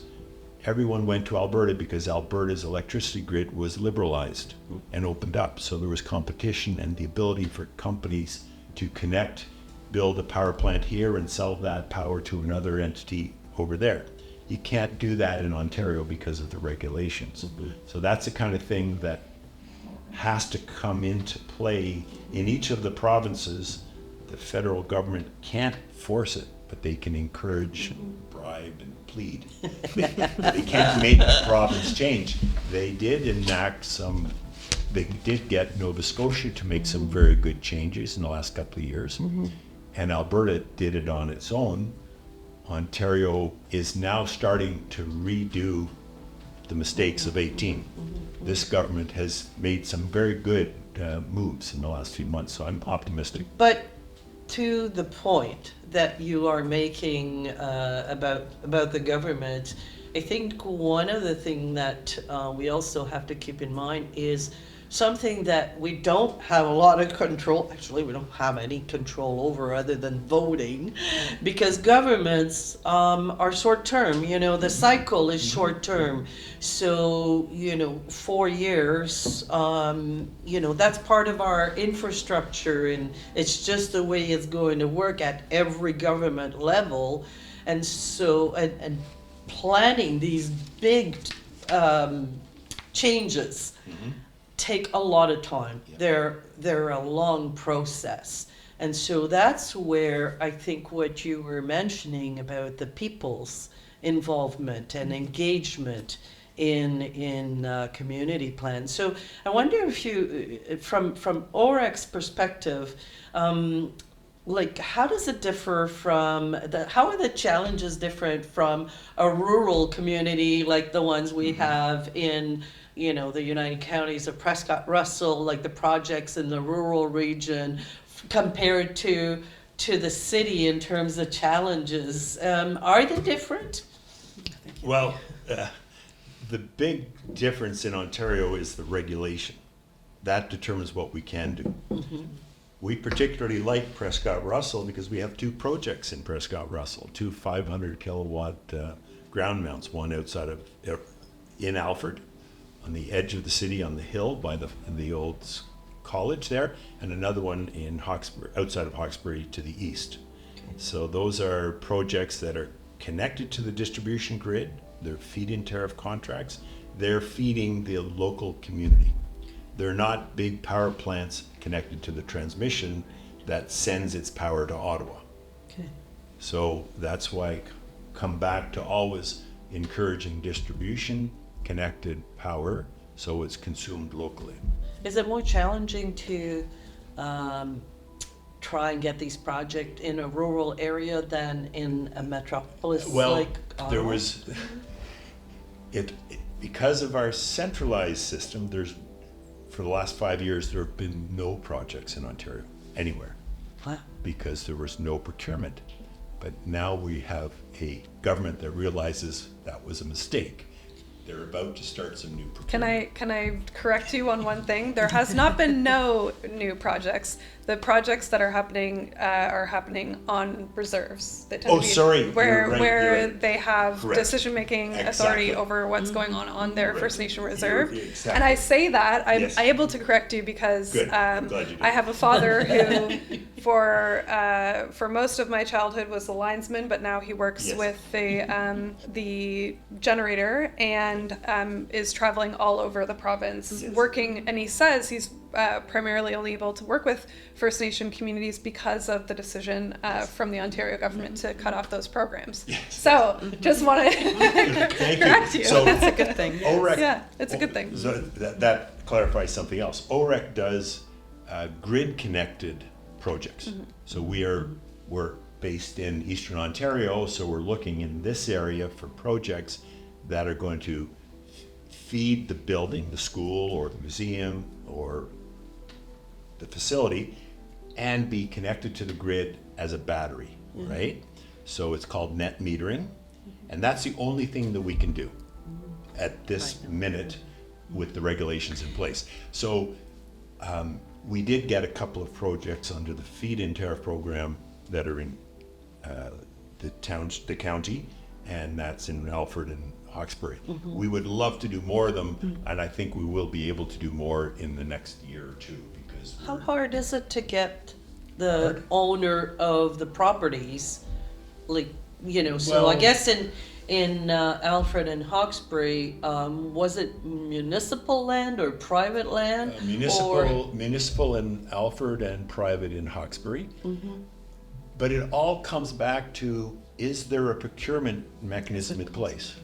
Speaker 2: Everyone went to Alberta because Alberta's electricity grid was liberalized and opened up. So there was competition and the ability for companies to connect, build a power plant here and sell that power to another entity over there. You can't do that in Ontario because of the regulations. So that's the kind of thing that has to come into play in each of the provinces. The federal government can't force it, but they can encourage, bribe, and plead. They can't make the province change. They did they did get Nova Scotia to make some very good changes in the last couple of years. And Alberta did it on its own. Ontario is now starting to redo the mistakes of 18. This government has made some very good moves in the last few months, so I'm optimistic.
Speaker 5: But to the point that you are making about the government, I think one of the things that we also have to keep in mind is something that we don't have a lot of control, actually we don't have any control over other than voting, because governments are short term, the cycle is short term. So, 4 years, that's part of our infrastructure, and it's just the way it's going to work at every government level. And so, and planning these big changes take a lot of time. They're a long process. And so that's where I think what you were mentioning about the people's involvement and engagement in community plans. So I wonder if you, from OREC's perspective, like how does it differ from how are the challenges different from a rural community like the ones we have in the United Counties of Prescott Russell, like the projects in the rural region, compared to the city in terms of challenges? Are they different?
Speaker 2: Well, the big difference in Ontario is the regulation. That determines what we can do. We particularly like Prescott Russell because we have two projects in Prescott Russell, two 500 kilowatt ground mounts, one outside of, in Alfred, on the edge of the city on the hill by the old college there, and another one in Hawkesbury, outside of Hawkesbury to the east. So those are projects that are connected to the distribution grid. They're feed-in tariff contracts. They're feeding the local community. They're not big power plants connected to the transmission that sends its power to Ottawa.
Speaker 5: Okay.
Speaker 2: So that's why I come back to always encouraging distribution connected power so it's consumed locally.
Speaker 5: Is it more challenging to try and get these projects in a rural area than in a metropolis like Ottawa?
Speaker 2: There was because of our centralized system. For the last 5 years, there have been no projects in Ontario anywhere.
Speaker 5: Wow.
Speaker 2: Because there was no procurement. But now we have a government that realizes that was a mistake. They're about to start some new procurement.
Speaker 3: Can I correct you on one thing? There has not been no new projects. The projects that are happening on reserves. They tend to be
Speaker 2: sorry,
Speaker 3: where
Speaker 2: you're right,
Speaker 3: where
Speaker 2: you're right.
Speaker 3: they have
Speaker 2: Correct.
Speaker 3: decision-making authority
Speaker 2: Exactly.
Speaker 3: over what's going on their
Speaker 2: Right.
Speaker 3: First Nation reserve.
Speaker 2: Exactly.
Speaker 3: And I say that I'm
Speaker 2: Yes.
Speaker 3: able to correct you because
Speaker 2: Good. I'm glad you did.
Speaker 3: I have a father who, for most of my childhood, was a linesman, but now he works
Speaker 2: Yes.
Speaker 3: with the generator and is traveling all over the province
Speaker 2: Yes.
Speaker 3: working. And he says he's primarily only able to work with First Nation communities because of the decision from the Ontario government to cut off those programs.
Speaker 2: Yes.
Speaker 3: So just want to
Speaker 2: Thank
Speaker 3: correct you.
Speaker 2: So
Speaker 4: That's a good thing.
Speaker 2: OREC,
Speaker 3: Yeah, it's a good thing.
Speaker 2: So that clarifies something else. OREC does grid-connected projects.
Speaker 3: Mm-hmm.
Speaker 2: So we're based in Eastern Ontario, so we're looking in this area for projects that are going to feed the building, the school or the museum or the facility, and be connected to the grid as a battery, right? So it's called net metering, and that's the only thing that we can do at this minute with the regulations in place. So we did get a couple of projects under the feed-in tariff program that are in the county, and that's in Alfred and Hawkesbury. We would love to do more of them, and I think we will be able to do more in the next year or two because
Speaker 5: How hard is it to get the owner of the properties, so I
Speaker 2: Well-
Speaker 5: guess in Alfred and Hawkesbury, was it municipal land or private land?
Speaker 2: municipal in Alfred and private in Hawkesbury. But it all comes back to, is there a procurement mechanism in place?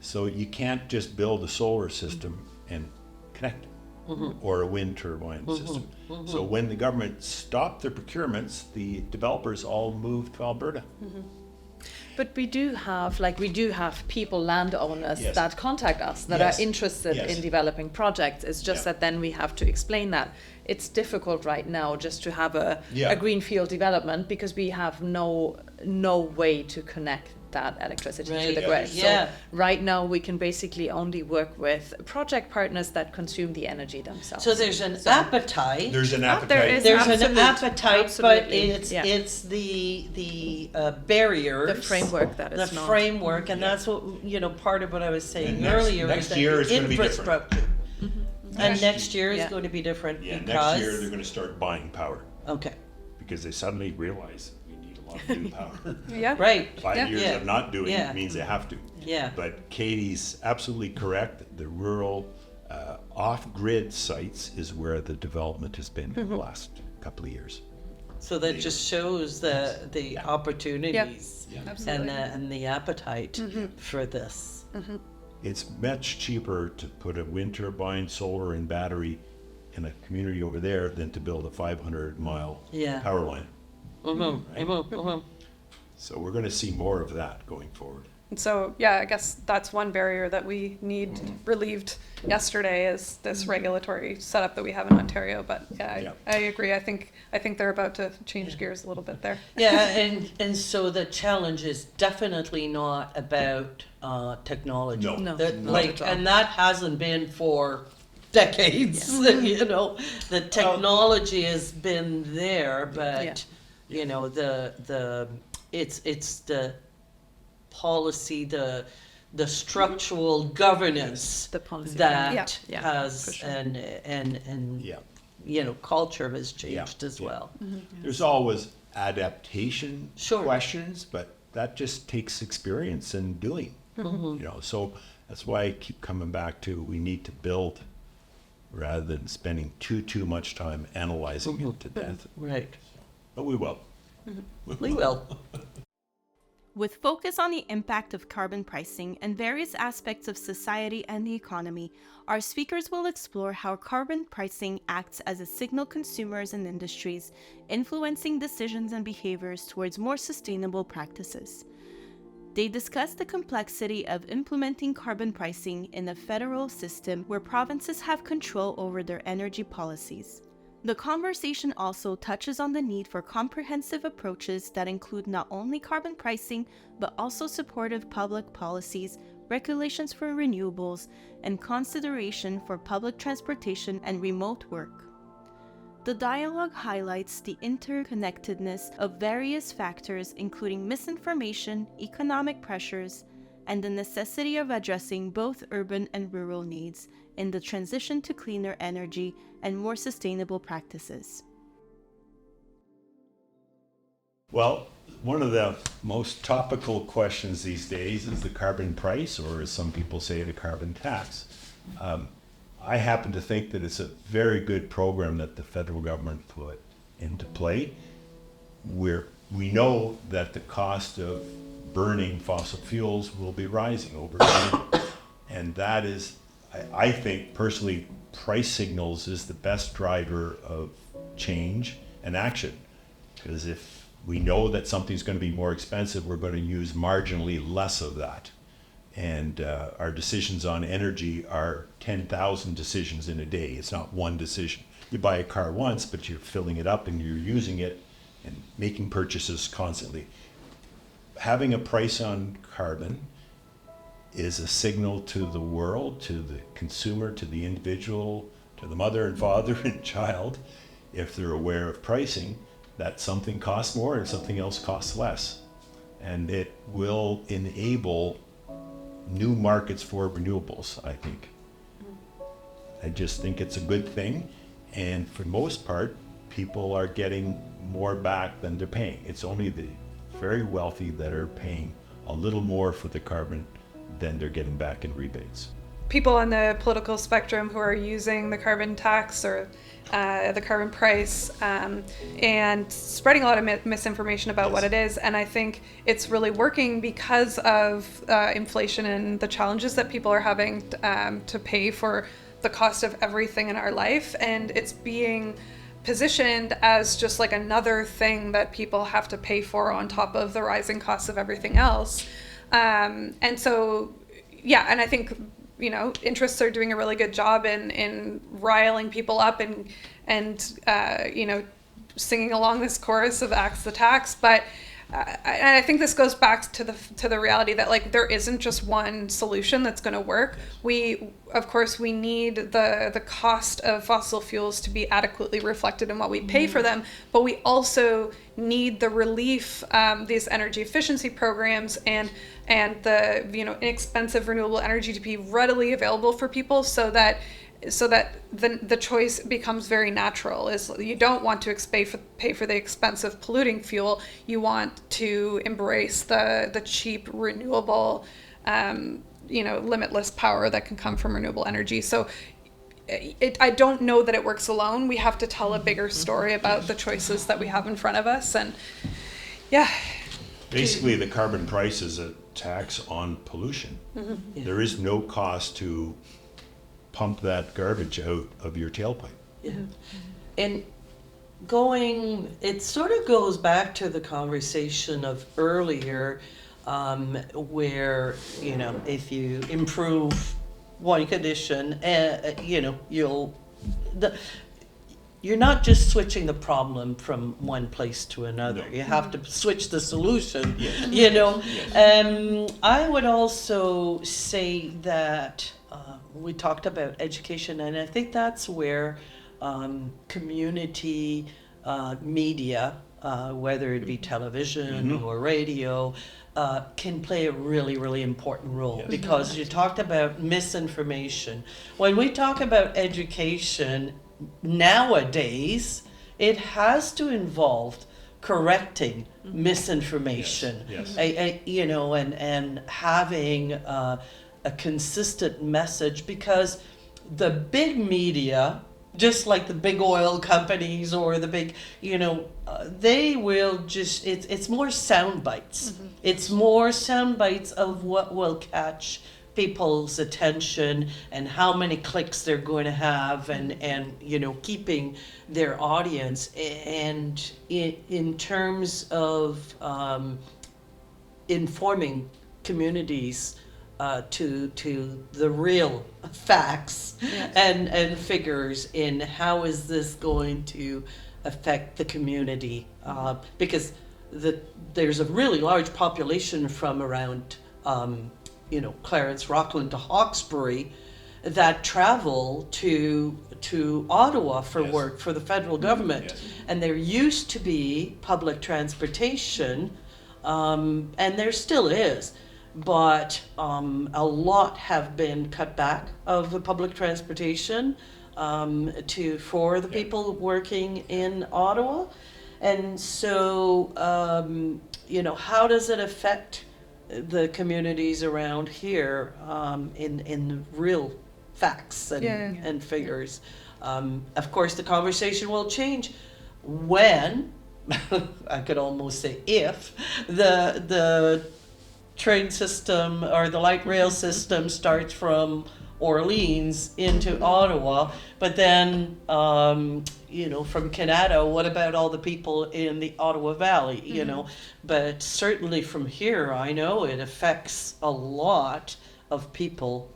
Speaker 2: So you can't just build a solar system and connect it, or a wind turbine system. So when the government stopped their procurements, the developers all moved to Alberta.
Speaker 4: But we do have people, landowners
Speaker 2: Yes.
Speaker 4: that contact us that
Speaker 2: Yes.
Speaker 4: are interested
Speaker 2: Yes.
Speaker 4: in developing projects. It's just
Speaker 2: Yeah.
Speaker 4: that then we have to explain that it's difficult right now just to have
Speaker 2: Yeah.
Speaker 4: a greenfield development because we have no way to connect that electricity to
Speaker 5: Right.
Speaker 4: the
Speaker 2: Yeah.
Speaker 4: grid.
Speaker 5: Yeah.
Speaker 4: So right now we can basically only work with project partners that consume the energy themselves.
Speaker 5: So there's an appetite.
Speaker 2: There's an
Speaker 4: There
Speaker 2: appetite.
Speaker 4: is.
Speaker 5: There's an
Speaker 4: Absolute-
Speaker 5: appetite,
Speaker 4: absolutely,
Speaker 5: but
Speaker 4: yeah.
Speaker 5: it's the barriers,
Speaker 4: The framework that is
Speaker 5: the
Speaker 4: not.
Speaker 5: framework, and
Speaker 2: Yeah.
Speaker 5: that's what part of what I was saying
Speaker 2: And next-
Speaker 5: earlier
Speaker 2: next
Speaker 5: is that
Speaker 2: year
Speaker 5: the
Speaker 2: is gonna be different.
Speaker 5: infrastructure. And
Speaker 2: Next
Speaker 5: next year is
Speaker 4: Yeah.
Speaker 5: going to be different
Speaker 2: Yeah,
Speaker 5: because
Speaker 2: next year they're going to start buying power
Speaker 5: okay.
Speaker 2: because they suddenly realize we need a want to do power.
Speaker 3: Yeah.
Speaker 5: Right.
Speaker 2: 5 years
Speaker 5: Yeah.
Speaker 2: of not doing
Speaker 5: Yeah.
Speaker 2: it means they have to.
Speaker 5: Yeah.
Speaker 2: But Katie's absolutely correct. The rural, off-grid sites is where the development has been in the last couple of years.
Speaker 5: So that just shows the opportunities
Speaker 3: Absolutely.
Speaker 5: and the appetite for this.
Speaker 2: It's much cheaper to put a wind turbine, solar, and battery in a community over there than to build a 500-mile
Speaker 5: Yeah.
Speaker 2: power line.
Speaker 5: Mhm.
Speaker 2: So we're going to see more of that going forward.
Speaker 3: And so, yeah, I guess that's one barrier that we need relieved yesterday is this regulatory setup that we have in Ontario. But yeah, I agree. I think they're about to change gears a little bit there.
Speaker 5: Yeah, and so the challenge is definitely not about technology.
Speaker 2: No.
Speaker 4: No,
Speaker 5: That,
Speaker 4: not
Speaker 5: like,
Speaker 4: at all.
Speaker 5: and that hasn't been for decades. You know, the technology has been there, but you know it's the policy, the structural governance
Speaker 4: The policy
Speaker 5: that
Speaker 4: Yeah,
Speaker 5: has
Speaker 4: for sure.
Speaker 5: and
Speaker 2: Yeah.
Speaker 5: you know, culture has changed as
Speaker 2: yeah.
Speaker 5: well.
Speaker 2: There's always adaptation
Speaker 5: Sure.
Speaker 2: questions, but that just takes experience in doing. You know, so that's why I keep coming back to we need to build rather than spending too much time analyzing it to death.
Speaker 5: Right.
Speaker 2: But we will.
Speaker 5: We will.
Speaker 1: With focus on the impact of carbon pricing and various aspects of society and the economy, our speakers will explore how carbon pricing acts as a signal consumers and industries, influencing decisions and behaviors towards more sustainable practices. They discuss the complexity of implementing carbon pricing in a federal system where provinces have control over their energy policies. The conversation also touches on the need for comprehensive approaches that include not only carbon pricing, but also supportive public policies, regulations for renewables, and consideration for public transportation and remote work. The dialogue highlights the interconnectedness of various factors, including misinformation, economic pressures, and the necessity of addressing both urban and rural needs in the transition to cleaner energy and more sustainable practices.
Speaker 2: Well, one of the most topical questions these days is the carbon price, or as some people say, the carbon tax. I happen to think that it's a very good program that the federal government put into play, where we know that the cost of burning fossil fuels will be rising over time. And that is, I think personally, price signals is the best driver of change and action. Because if we know that something's going to be more expensive, we're going to use marginally less of that. And our decisions on energy are 10,000 decisions in a day. It's not one decision. You buy a car once, but you're filling it up and you're using it and making purchases constantly. Having a price on carbon is a signal to the world, to the consumer, to the individual, to the mother and father and child, if they're aware of pricing, that something costs more and something else costs less. And it will enable new markets for renewables, I think. I just think it's a good thing. And for the most part, people are getting more back than they're paying. It's only the very wealthy that are paying a little more for the carbon than they're getting back in rebates.
Speaker 3: People on the political spectrum who are using the carbon tax or the carbon price and spreading a lot of misinformation about what it is. And I think it's really working because of inflation and the challenges that people are having to pay for the cost of everything in our life. And it's being positioned as just like another thing that people have to pay for on top of the rising costs of everything else. And so, yeah, and I think, you know, interests are doing a really good job in riling people up and you know, singing along this chorus of Axe the Tax. But and I think this goes back to the reality that like there isn't just one solution that's going to work. Of course we need the cost of fossil fuels to be adequately reflected in what we pay for them, but we also need the relief, these energy efficiency programs and the, you know, inexpensive renewable energy to be readily available for people so that so that the choice becomes very natural. Is you don't want to pay for the expensive polluting fuel. You want to embrace the cheap renewable, limitless power that can come from renewable energy. So I don't know that it works alone. We have to tell a bigger story about the choices that we have in front of us. And yeah.
Speaker 2: Basically, the carbon price is a tax on pollution.
Speaker 5: Yeah.
Speaker 2: There is no cost to pump that garbage out of your tailpipe.
Speaker 5: Yeah. And it sort of goes back to the conversation of earlier, where, if you improve one condition, you're not just switching the problem from one place to another.
Speaker 2: No.
Speaker 5: You have to switch the solution,
Speaker 2: Yes.
Speaker 5: I would also say that we talked about education, and I think that's where community media, whether it be television or radio, can play a really, really important role.
Speaker 2: Yes.
Speaker 5: Because you talked about misinformation. When we talk about education nowadays, it has to involve correcting misinformation.
Speaker 2: Yes.
Speaker 5: And having a consistent message, because the big media, just like the big oil companies or the big, they will just, it's more sound bites. It's more sound bites of what will catch people's attention and how many clicks they're going to have, and keeping their audience. And in terms of informing communities to the real facts and figures in how is this going to affect the community, because there's a really large population from around Clarence, Rockland to Hawkesbury that travel to Ottawa for
Speaker 2: Yes.
Speaker 5: work for the federal government.
Speaker 2: Yes.
Speaker 5: And there used to be public transportation, and there still is, but a lot have been cut back of the public transportation for the people working in Ottawa. And so, how does it affect the communities around here in real facts and figures? Of course, the conversation will change when, I could almost say if, the train system or the light rail system starts from Orleans into Ottawa, but then from Canada, what about all the people in the Ottawa Valley, But certainly from here, I know it affects a lot of people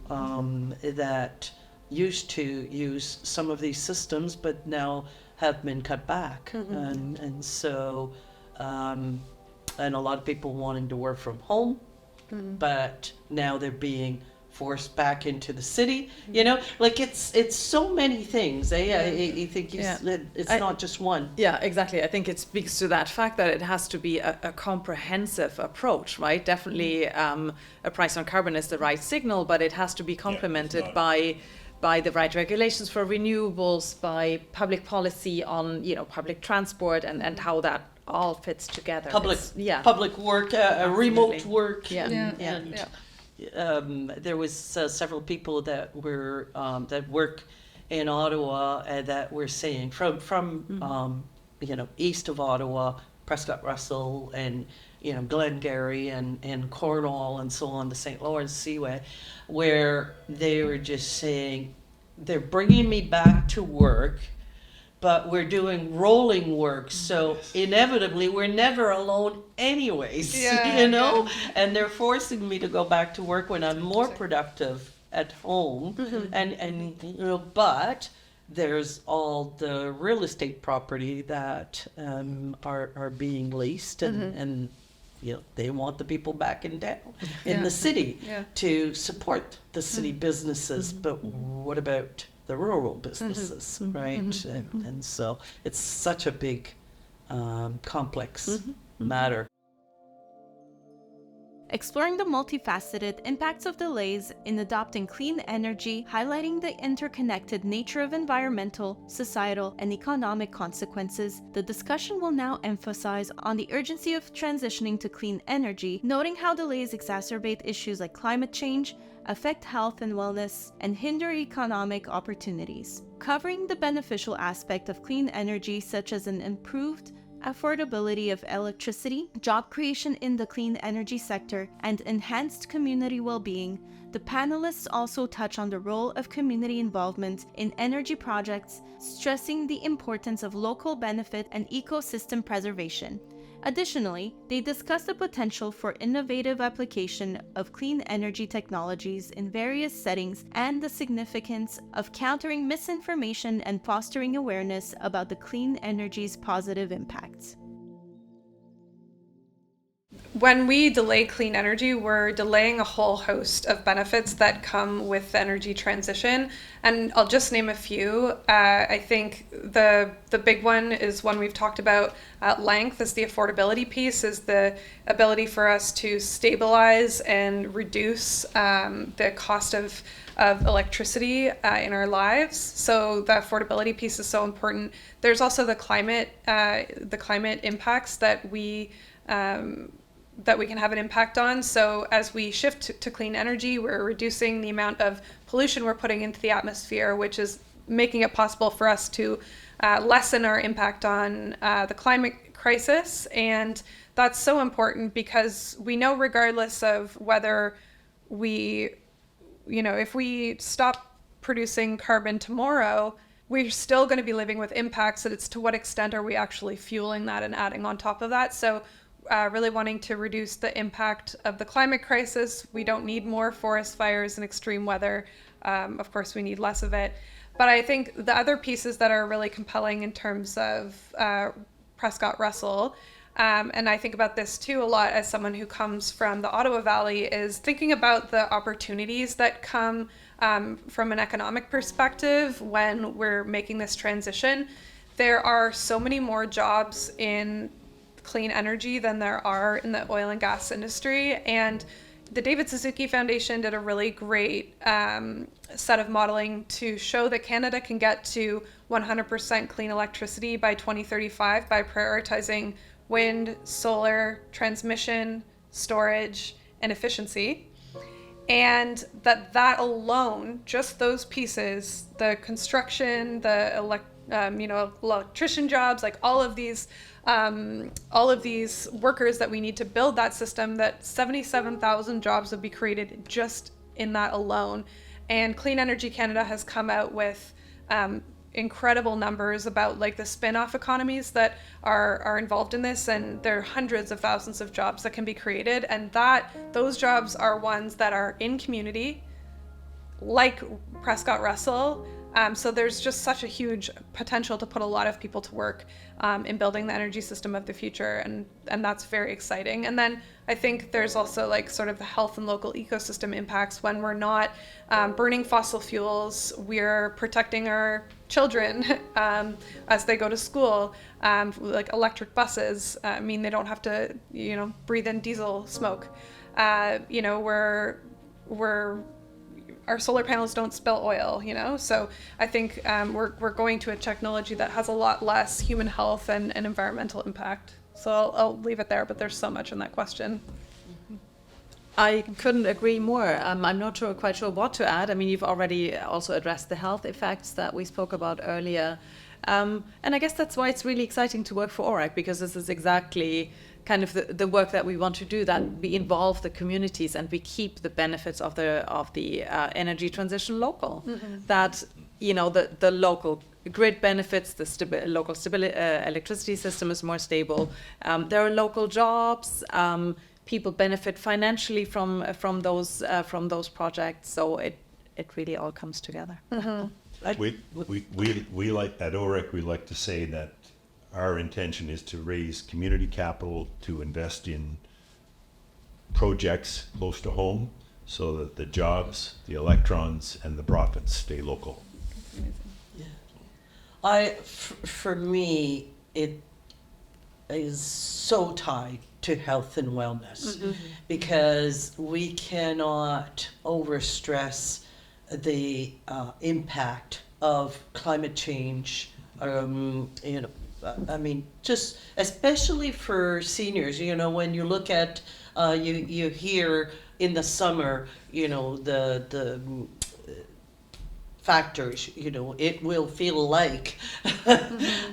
Speaker 5: that used to use some of these systems, but now have been cut back. And so, and a lot of people wanting to work from home, but now they're being forced back into the city, it's so many things. I think it's not just one.
Speaker 4: Yeah, exactly. I think it speaks to that fact that it has to be a comprehensive approach, right? Definitely a price on carbon is the right signal, but it has to be complemented by the right regulations for renewables, by public policy on, public transport and how that all fits together.
Speaker 5: Public work, remote work. There was several people that were that work in Ottawa that were saying from east of Ottawa, Prescott Russell and Glengarry and Cornwall and so on, the St. Lawrence Seaway, where they were just saying they're bringing me back to work, but we're doing rolling work, so inevitably we're never alone anyways, and they're forcing me to go back to work when I'm more productive at home, but there's all the real estate property that are being leased, and they want the people back in town, in the city, to support the city businesses, but what about the rural businesses, right? And so it's such a big, complex matter.
Speaker 1: exploring the multifaceted impacts of delays in adopting clean energy, highlighting the interconnected nature of environmental, societal, and economic consequences. The discussion will now emphasize on the urgency of transitioning to clean energy, noting how delays exacerbate issues like climate change, affect health and wellness, and hinder economic opportunities. Covering the beneficial aspect of clean energy, such as an improved affordability of electricity, job creation in the clean energy sector, and enhanced community well-being, the panelists also touch on the role of community involvement in energy projects, stressing the importance of local benefit and ecosystem preservation. Additionally, they discuss the potential for innovative application of clean energy technologies in various settings and the significance of countering misinformation and fostering awareness about the clean energy's positive impacts.
Speaker 3: When we delay clean energy, we're delaying a whole host of benefits that come with the energy transition. And I'll just name a few. I think the big one is one we've talked about at length, is the affordability piece, is the ability for us to stabilize and reduce the cost of electricity in our lives. So the affordability piece is so important. There's also the climate impacts that we can have an impact on. So as we shift to clean energy, we're reducing the amount of pollution we're putting into the atmosphere, which is making it possible for us to lessen our impact on the climate crisis. And that's so important because we know, regardless of whether if we stop producing carbon tomorrow, we're still going to be living with impacts, and it's to what extent are we actually fueling that and adding on top of that. So really wanting to reduce the impact of the climate crisis. We don't need more forest fires and extreme weather. Of course, we need less of it. But I think the other pieces that are really compelling in terms of Prescott Russell, and I think about this too a lot as someone who comes from the Ottawa Valley, is thinking about the opportunities that come from an economic perspective when we're making this transition. There are so many more jobs in clean energy than there are in the oil and gas industry. And the David Suzuki Foundation did a really great set of modeling to show that Canada can get to 100% clean electricity by 2035 by prioritizing wind, solar, transmission, storage, and efficiency. And that alone, just those pieces, the construction, the electrician jobs, like all of these workers that we need to build that system, that 77,000 jobs would be created just in that alone. And Clean Energy Canada has come out with incredible numbers about like the spin-off economies that are involved in this, and there are hundreds of thousands of jobs that can be created, and those jobs are ones that are in community, like Prescott Russell. So there's just such a huge potential to put a lot of people to work in building the energy system of the future, and that's very exciting. And then I think there's also like sort of the health and local ecosystem impacts. When we're not burning fossil fuels, we're protecting our children as they go to school. Like electric buses, they don't have to breathe in diesel smoke. Our solar panels don't spill oil, So I think we're going to a technology that has a lot less human health and environmental impact. So I'll leave it there, but there's so much in that question.
Speaker 4: I couldn't agree more. I'm not quite sure what to add. I mean, you've already also addressed the health effects that we spoke about earlier. And I guess that's why it's really exciting to work for OREC, because this is exactly kind of the work that we want to do, that we involve the communities and we keep the benefits of the energy transition local. Mm-hmm. That the local grid benefits, the local electricity system is more stable. There are local jobs. People benefit financially from those projects. So it really all comes together.
Speaker 3: Mm-hmm.
Speaker 2: We like at OREC, we like to say that our intention is to raise community capital to invest in projects close to home, so that the jobs, the electrons, and the profits stay local.
Speaker 5: Yeah. For me, it is so tied to health and wellness, because we cannot overstress the impact of climate change. I mean, just especially for seniors. When you look at you hear in the summer, the factors, it will feel like.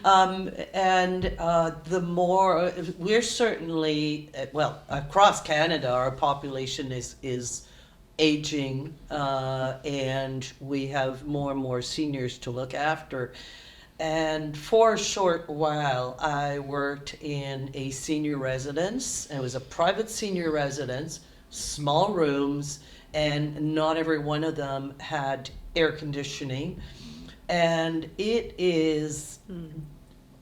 Speaker 5: And the more we're certainly, well, across Canada, our population is aging, and we have more and more seniors to look after. And for a short while, I worked in a senior residence. It was a private senior residence, small rooms, and not every one of them had air conditioning. And it is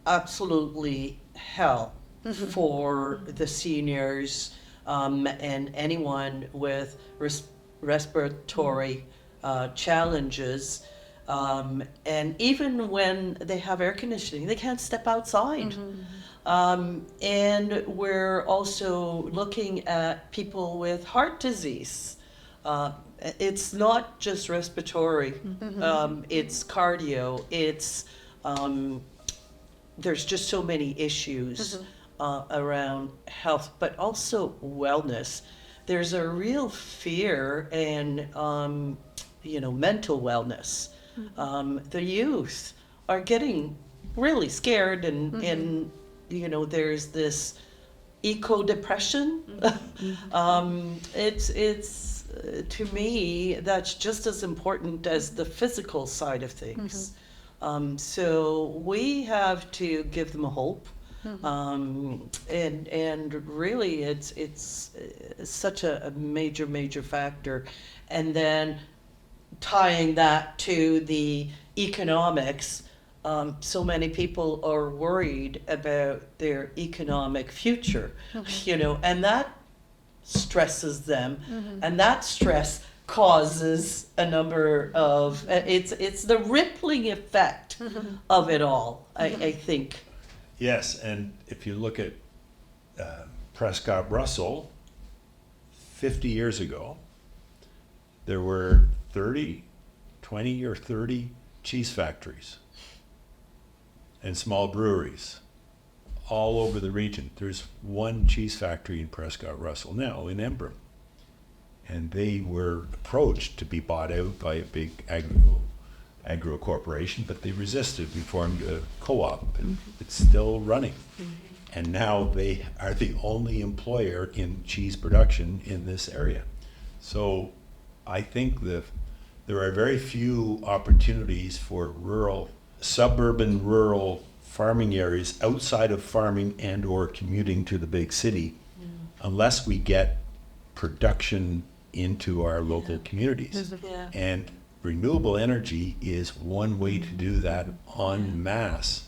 Speaker 5: absolutely hell for the seniors, and anyone with respiratory challenges. And even when they have air conditioning, they can't step outside. And we're also looking at people with heart disease. It's not just respiratory, it's cardio, it's there's just so many issues around health, but also wellness. There's a real fear and mental wellness. The youth are getting really scared, and there's this eco-depression. It's to me, that's just as important as the physical side of things. So we have to give them a hope. And really it's such a major factor. And then tying that to the economics, so many people are worried about their economic future, and that stresses them, and that stress causes a number of it's the rippling effect of it all, I think.
Speaker 2: Yes, and if you look at Prescott Russell, 50 years ago, there were 20 or 30 cheese factories and small breweries all over the region. There's one cheese factory in Prescott Russell now, in Embrun. And they were approached to be bought out by a big agro corporation, but they resisted. We formed a co-op, and it's still running. And now they are the only employer in cheese production in this area. So I think there are very few opportunities for suburban rural farming areas outside of farming and or commuting to the big city, unless we get production into our local communities. And renewable energy is one way to do that en masse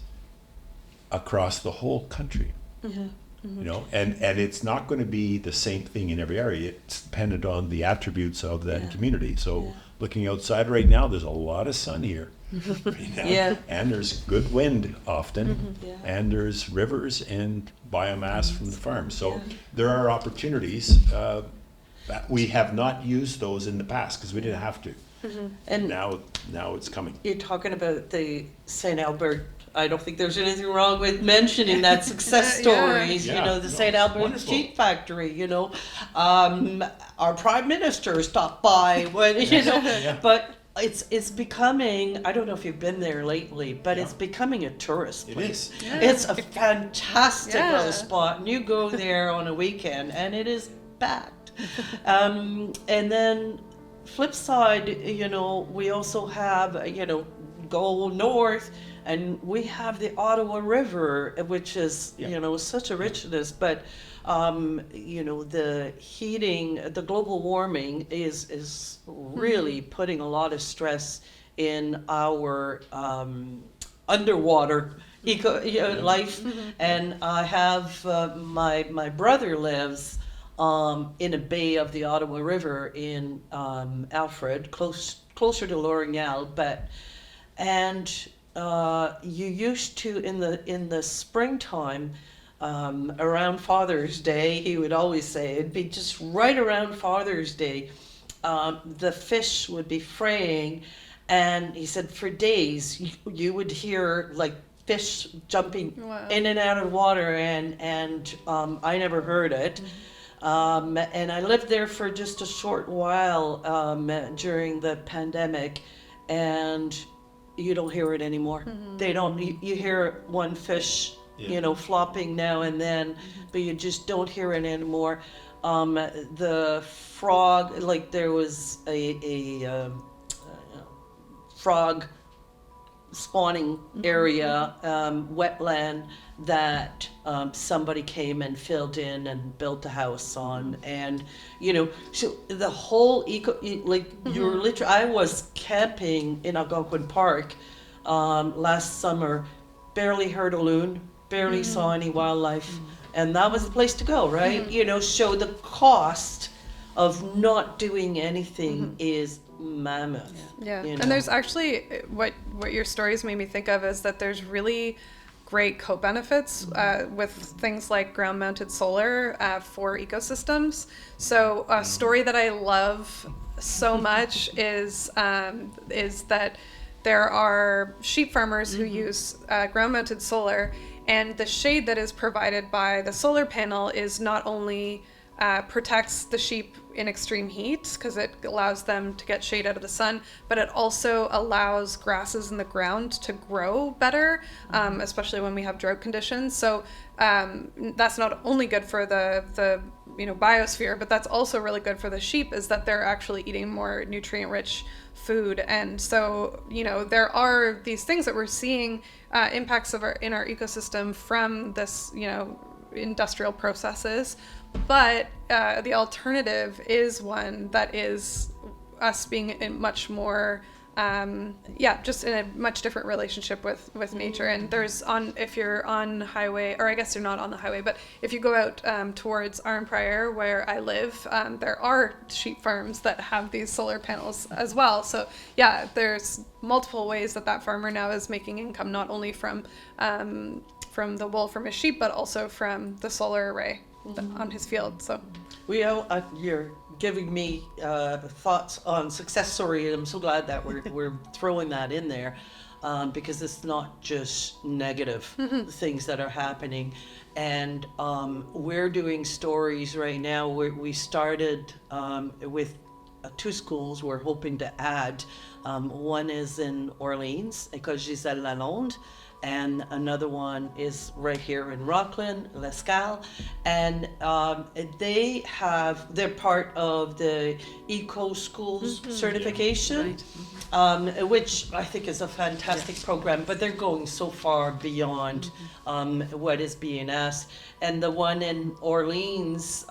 Speaker 2: across the whole country. And it's not going to be the same thing in every area. It's dependent on the attributes of that community. So looking outside right now, there's a lot of sun here. Right now. And there's good wind often, and there's rivers and biomass from the farm. So there are opportunities. We have not used those in the past because we didn't have to. And now it's coming.
Speaker 5: You're talking about the St. Albert. I don't think there's anything wrong with mentioning that success stories. The St. Albert cheese factory. Our prime minister stopped by when but it's becoming, I don't know if you've been there lately, but it's becoming a tourist place.
Speaker 2: It is.
Speaker 5: It's a fantastic little spot, and you go there on a weekend and it is packed. And then flip side, we also have, go north, and we have the Ottawa River, which is, such a richness, but the heating, the global warming is really putting a lot of stress in our underwater life. And I have my brother lives in a bay of the Ottawa River in Alfred, closer to L'Orignal, you used to in the springtime. around Father's Day, he would always say, it'd be just right around Father's Day, the fish would be fraying, and he said for days you would hear like fish jumping
Speaker 3: Wow.
Speaker 5: in and out of water, and I never heard it. And I lived there for just a short while during the pandemic, and you don't hear it anymore. They don't. You hear one fish, flopping now and then, but you just don't hear it anymore. The frog, like there was a frog spawning area, wetland that somebody came and filled in and built a house on, and so the whole you're literally. I was camping in Algonquin Park last summer, barely heard a loon, barely saw any wildlife, and that was the place to go, right? So the cost of not doing anything is mammoth.
Speaker 3: Yeah. And there's actually what your stories made me think of is that there's really great co-benefits with things like ground-mounted solar for ecosystems. So a story that I love so much is that there are sheep farmers who use ground-mounted solar, and the shade that is provided by the solar panel is not only protects the sheep in extreme heat because it allows them to get shade out of the sun, but it also allows grasses in the ground to grow better, especially when we have drought conditions. So that's not only good for the biosphere, but that's also really good for the sheep, is that they're actually eating more nutrient-rich food. And so there are these things that we're seeing impacts in our ecosystem from this industrial processes, but the alternative is one that is us being in much more just in a much different relationship with nature. And if you're on highway, or I guess you're not on the highway, but if you go out towards Arnprior, where I live, there are sheep farms that have these solar panels as well. So yeah, there's multiple ways that farmer now is making income, not only from the wool from his sheep, but also from the solar array on his field. So
Speaker 5: you're giving me thoughts on success story, and I'm so glad that we're throwing that in there, because it's not just negative things that are happening. And we're doing stories right now. We started with 2 schools we're hoping to add. One is in Orleans, École Gisèle Lalonde, and another one is right here in Rockland, L'Escale, and they're part of the Eco Schools certification, which I think is a fantastic program, but they're going so far beyond what is being asked. And the one in Orleans,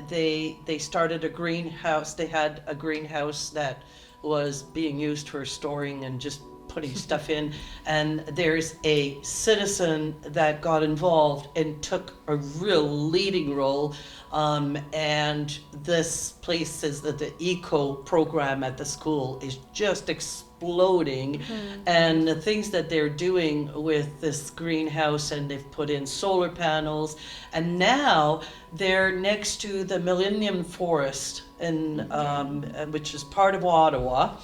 Speaker 5: they started a greenhouse. They had a greenhouse that was being used for storing and just putting stuff in, and there's a citizen that got involved and took a real leading role, and this place is that the eco program at the school is just exploding, and the things that they're doing with this greenhouse, and they've put in solar panels, and now they're next to the Millennium Forest, which is part of Ottawa.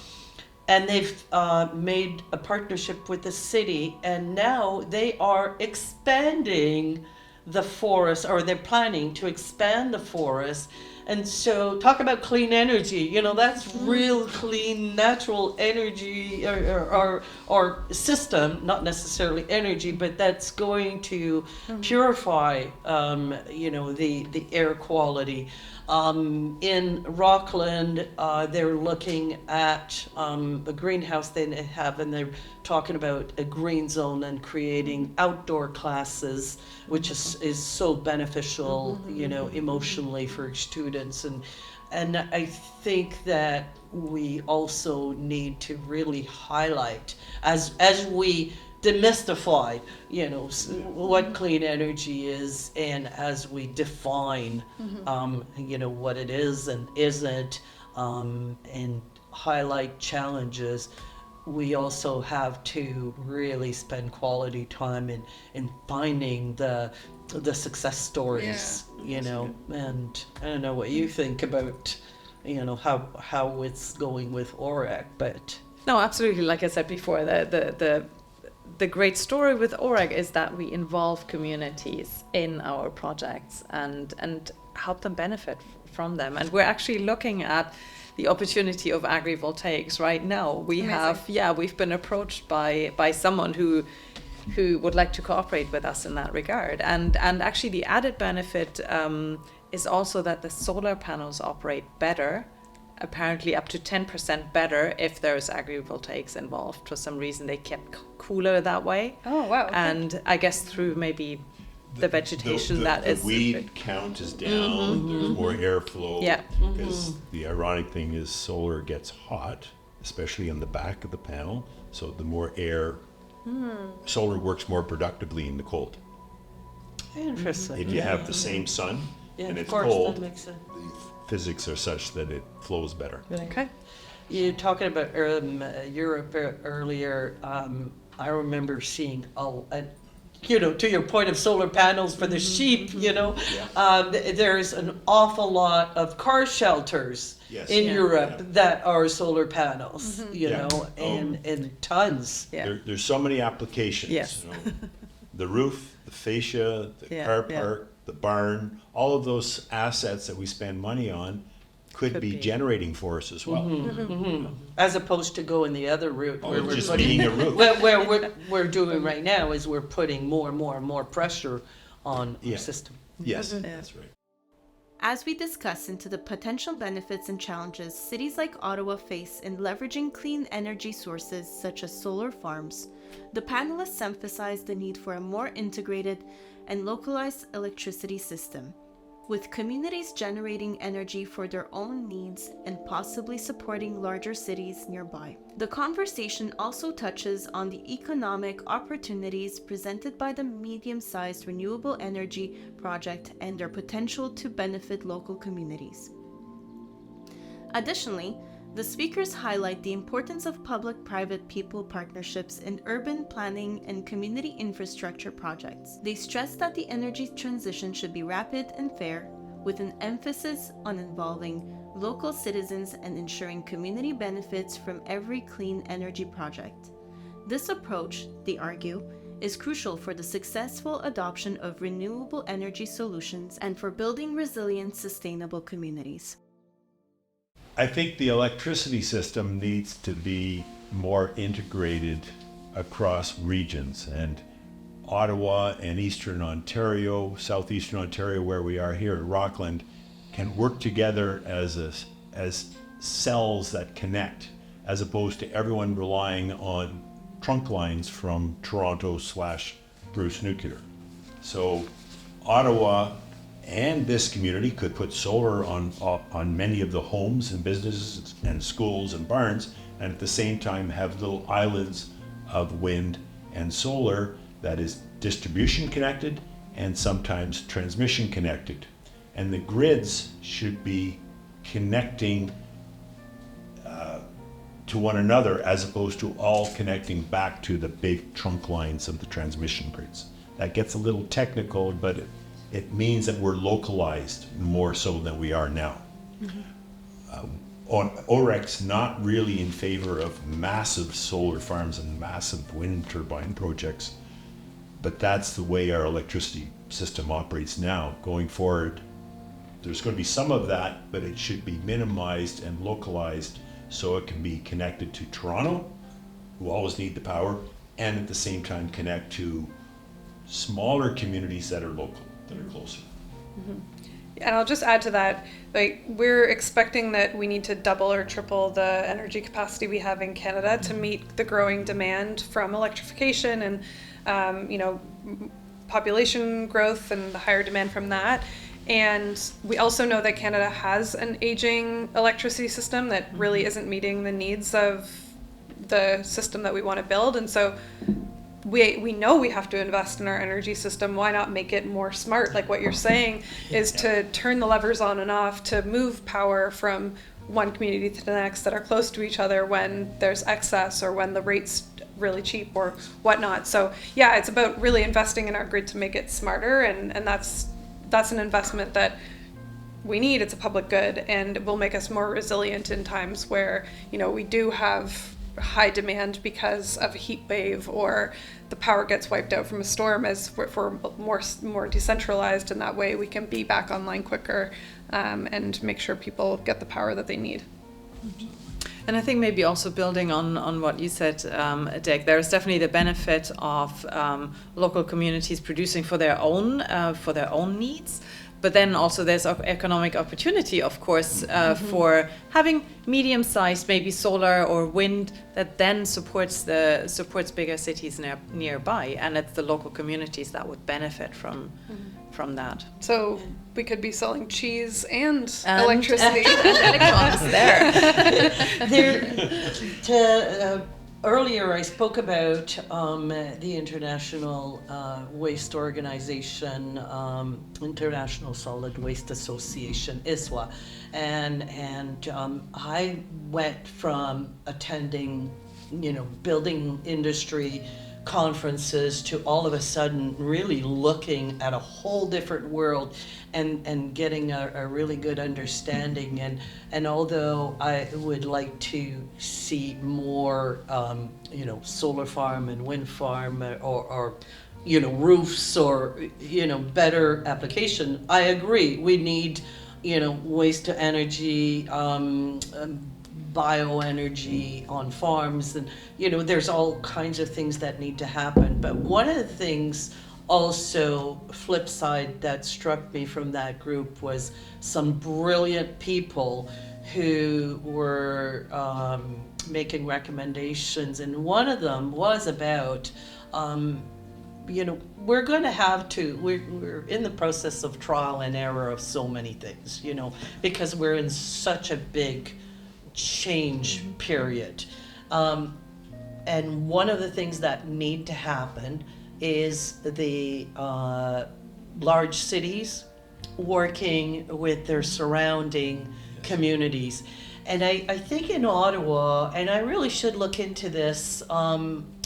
Speaker 5: And they've made a partnership with the city, and now they are expanding the forest, or they're planning to expand the forest. And so talk about clean energy, that's real clean natural energy or system, not necessarily energy, but that's going to purify, the air quality. In Rockland, they're looking at the greenhouse they have, and they're talking about a green zone and creating outdoor classes, which is so beneficial, emotionally for students. And I think that we also need to really highlight, as we demystify, what clean energy is, and as we define, what it is and isn't, and highlight challenges. we also have to really spend quality time in finding the success stories, you know. And I don't know what you think about, you know, how it's going with OREC, but
Speaker 4: No, absolutely. Like I said before, the great story with OREG is that we involve communities in our projects and help them benefit from them. And we're actually looking at the opportunity of agrivoltaics right now. We've been approached by someone who would like to cooperate with us in that regard. And actually the added benefit is also that the solar panels operate better, apparently up to 10% better if there's agrivoltaics involved. For some reason they kept cooler that way.
Speaker 3: Oh, wow. Okay.
Speaker 4: And I guess through maybe the vegetation that is...
Speaker 2: The weed count is down, there's more airflow.
Speaker 4: Yeah.
Speaker 2: Because the ironic thing is solar gets hot, especially in the back of the panel. So the more air, solar works more productively in the cold.
Speaker 5: interesting.
Speaker 2: If you have the same sun and
Speaker 5: of
Speaker 2: it's
Speaker 5: course,
Speaker 2: cold,
Speaker 5: that makes sense.
Speaker 2: the physics are such that it flows better.
Speaker 4: Okay.
Speaker 5: You talking about Europe earlier. I remember seeing you know, to your point of solar panels for the sheep. You know, there's an awful lot of car shelters
Speaker 2: Yes.
Speaker 5: in
Speaker 2: Yeah.
Speaker 5: Europe
Speaker 2: Yeah.
Speaker 5: that are solar panels. You
Speaker 2: Yeah.
Speaker 5: know, and tons.
Speaker 4: Yeah.
Speaker 2: There's so many applications.
Speaker 4: Yes.
Speaker 2: You know, the roof, the fascia, the
Speaker 4: Yeah,
Speaker 2: car
Speaker 4: yeah.
Speaker 2: park, the barn, all of those assets that we spend money on could be generating for us as well.
Speaker 5: As opposed to going the other route where we're
Speaker 2: Just
Speaker 5: putting,
Speaker 2: being a roof.
Speaker 5: where we're doing right now is we're putting more and more and more pressure on
Speaker 2: Yeah.
Speaker 5: our system.
Speaker 2: Yes, that's right.
Speaker 1: As we discuss into the potential benefits and challenges cities like Ottawa face in leveraging clean energy sources such as solar farms, the panelists emphasize the need for a more integrated and localized electricity system, with communities generating energy for their own needs and possibly supporting larger cities nearby. The conversation also touches on the economic opportunities presented by the medium-sized renewable energy project and their potential to benefit local communities. Additionally, the speakers highlight the importance of public-private-people partnerships in urban planning and community infrastructure projects. They stress that the energy transition should be rapid and fair, with an emphasis on involving local citizens and ensuring community benefits from every clean energy project. This approach, they argue, is crucial for the successful adoption of renewable energy solutions and for building resilient, sustainable communities.
Speaker 2: I think the electricity system needs to be more integrated across regions, and Ottawa and Eastern Ontario, Southeastern Ontario, where we are here at Rockland, can work together as cells that connect, as opposed to everyone relying on trunk lines from Toronto/Bruce Nuclear. So Ottawa and this community could put solar on many of the homes and businesses and schools and barns, and at the same time have little islands of wind and solar that is distribution connected and sometimes transmission connected. And the grids should be connecting to one another as opposed to all connecting back to the big trunk lines of the transmission grids. That gets a little technical, but it means that we're localized more so than we are now. OREC's not really in favor of massive solar farms and massive wind turbine projects, but that's the way our electricity system operates now. Going forward, there's going to be some of that, but it should be minimized and localized so it can be connected to Toronto, who always need the power, and at the same time connect to smaller communities that are local, that are closer.
Speaker 3: And I'll just add to that, like, we're expecting that we need to double or triple the energy capacity we have in Canada to meet the growing demand from electrification and, population growth and the higher demand from that. And we also know that Canada has an aging electricity system that really isn't meeting the needs of the system that we want to build. And so we know we have to invest in our energy system. Why not make it more smart? Like what you're saying is to turn the levers on and off, to move power from one community to the next that are close to each other when there's excess or when the rate's really cheap or whatnot. So yeah, it's about really investing in our grid to make it smarter, and that's an investment that we need. It's a public good, and it will make us more resilient in times where, you know, we do have high demand because of a heat wave or the power gets wiped out from a storm. As if we're more decentralized in that way, we can be back online quicker, and make sure people get the power that they need.
Speaker 4: And I think maybe also building on what you said, Dick, there's definitely the benefit of local communities producing for their own needs. But then also there's economic opportunity, of course, for having medium-sized, maybe solar or wind, that then supports bigger cities nearby, and it's the local communities that would benefit from that.
Speaker 3: So we could be selling cheese and electricity.
Speaker 4: And electrons there.
Speaker 5: Earlier, I spoke about the International Waste Organization, International Solid Waste Association, ISWA, and I went from attending, building industry conferences to all of a sudden really looking at a whole different world and getting a really good understanding, and although I would like to see more solar farm and wind farm or roofs or better application, I agree we need waste to energy, bioenergy on farms, and there's all kinds of things that need to happen. But one of the things also, flip side, that struck me from that group was some brilliant people who were making recommendations, and one of them was about we're going to have to, we're in the process of trial and error of so many things, because we're in such a big change period. And one of the things that need to happen is the large cities working with their surrounding communities. And I think in Ottawa, and I really should look into this,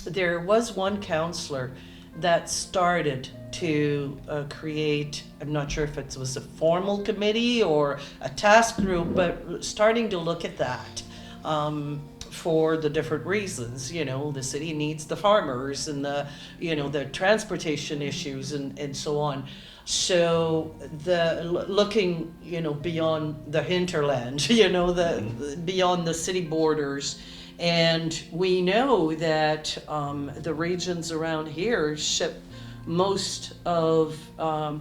Speaker 5: there was one councillor that started to create, I'm not sure if it was a formal committee or a task group, but starting to look at that for the different reasons. The city needs the farmers and the transportation issues and so on. So looking beyond the hinterland, beyond the city borders. And we know that the regions around here ship most of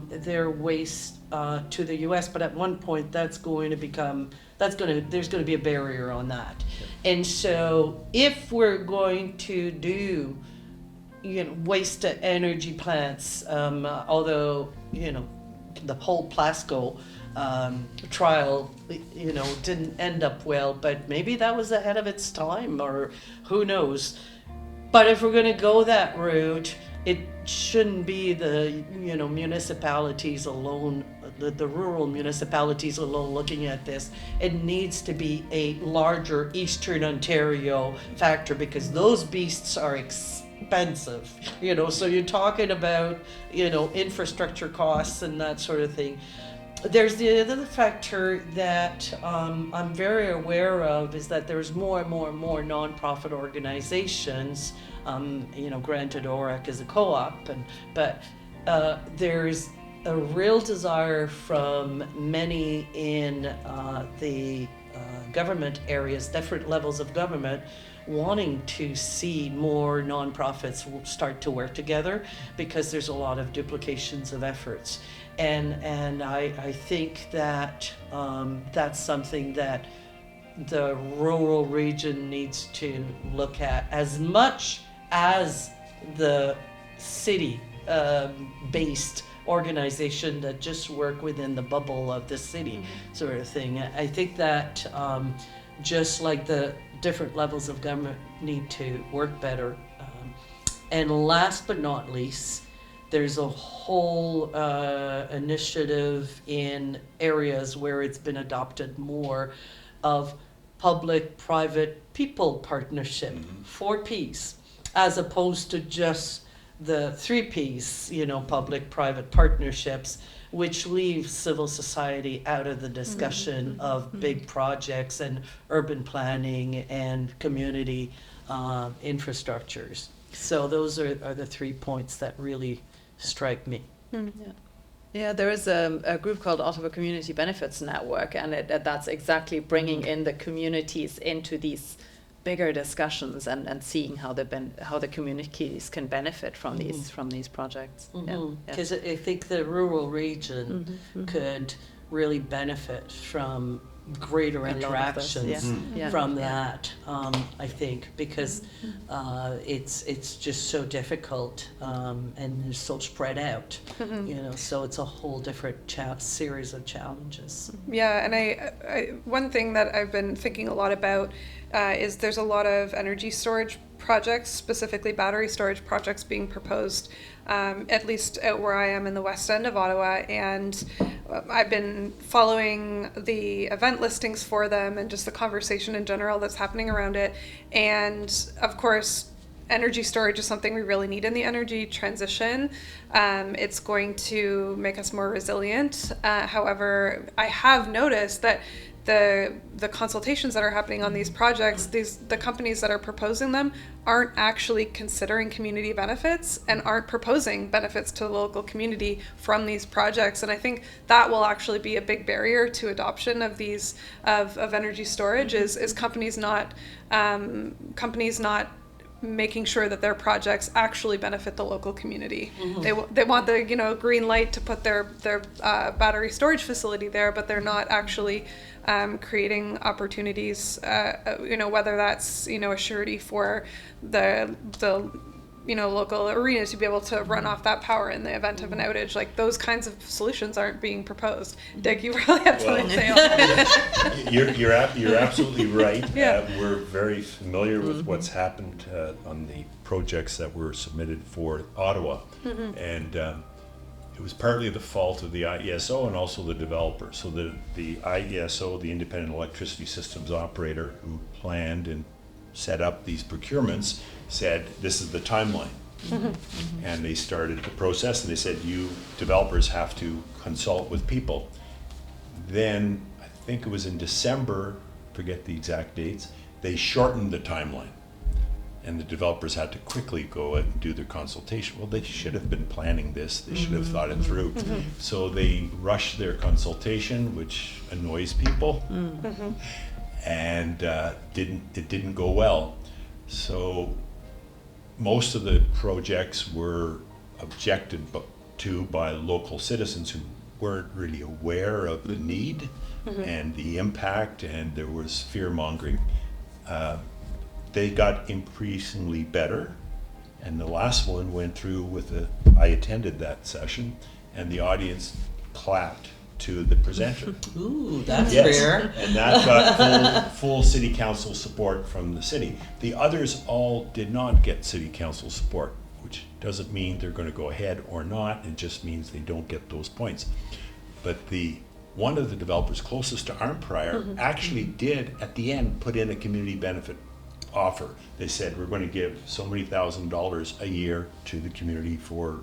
Speaker 5: their waste to the U.S., but at one point there's going to be a barrier on that. And so if we're going to do waste to energy plants, although the whole Plasco trial didn't end up well, but maybe that was ahead of its time, or who knows. But if we're going to go that route, it shouldn't be the municipalities alone, the rural municipalities alone looking at this. It needs to be a larger Eastern Ontario factor, because those beasts are expensive. So you're talking about infrastructure costs and that sort of thing. There's the other factor that I'm very aware of, is that there's more and more nonprofit organizations. Granted, OREC is a co-op, but there's a real desire from many in the government areas, different levels of government, wanting to see more nonprofits start to work together, because there's a lot of duplications of efforts. And I think that that's something that the rural region needs to look at as much as the city based organization that just work within the bubble of the city, sort of thing. I think that just like the different levels of government need to work better. And last but not least, there's a whole initiative in areas where it's been adopted more of public-private people partnership, 4 Ps, as opposed to just the 3 Ps, public-private partnerships, which leaves civil society out of the discussion of big projects and urban planning and community infrastructures. So those are the 3 points that really strike me.
Speaker 4: Yeah, there is a group called Ottawa Community Benefits Network, and that's exactly bringing in the communities into these bigger discussions and seeing how the communities can benefit from these projects.
Speaker 5: Because I think the rural region could really benefit from greater interactions from that. I think because it's just so difficult and it's so spread out. So it's a whole different series of challenges.
Speaker 3: Yeah, and I one thing that I've been thinking a lot about is there's a lot of energy storage projects, specifically battery storage projects being proposed, at least out where I am in the west end of Ottawa, and I've been following the event listings for them and just the conversation in general that's happening around it. And of course, energy storage is something we really need in the energy transition. It's going to make us more resilient. However, I have noticed that the consultations that are happening on these projects, the companies that are proposing them aren't actually considering community benefits and aren't proposing benefits to the local community from these projects. And I think that will actually be a big barrier to adoption of these of energy storage is companies not making sure that their projects actually benefit the local community. They want the green light to put their battery storage facility there, but they're not actually creating opportunities. Whether that's a surety for the local arena to be able to run off that power in the event of an outage. Like those kinds of solutions aren't being proposed. Dick, you really have something to say on that.
Speaker 2: You're absolutely right.
Speaker 3: Yeah.
Speaker 2: We're very familiar with what's happened on the projects that were submitted for Ottawa, and it was partly the fault of the IESO and also the developer. So the IESO, the Independent Electricity Systems Operator, who planned and set up these procurements, said this is the timeline. And they started the process, and they said you developers have to consult with people. Then I think it was in December, forget the exact dates, they shortened the timeline, and the developers had to quickly go and do their consultation. Well, they should have been planning this, they should have thought it through. So they rushed their consultation, which annoys people, and it didn't go well. So most of the projects were objected to by local citizens who weren't really aware of the need and the impact, and there was fear-mongering. They got increasingly better, and the last one went through I attended that session, and the audience clapped to the presenter.
Speaker 5: Ooh, that's
Speaker 2: Yes,
Speaker 5: rare.
Speaker 2: and that got full city council support from the city. The others all did not get city council support, which doesn't mean they're going to go ahead or not. It just means they don't get those points. But one of the developers closest to Arnprior actually did, at the end, put in a community benefit offer. They said, we're going to give so many $1,000s a year to the community for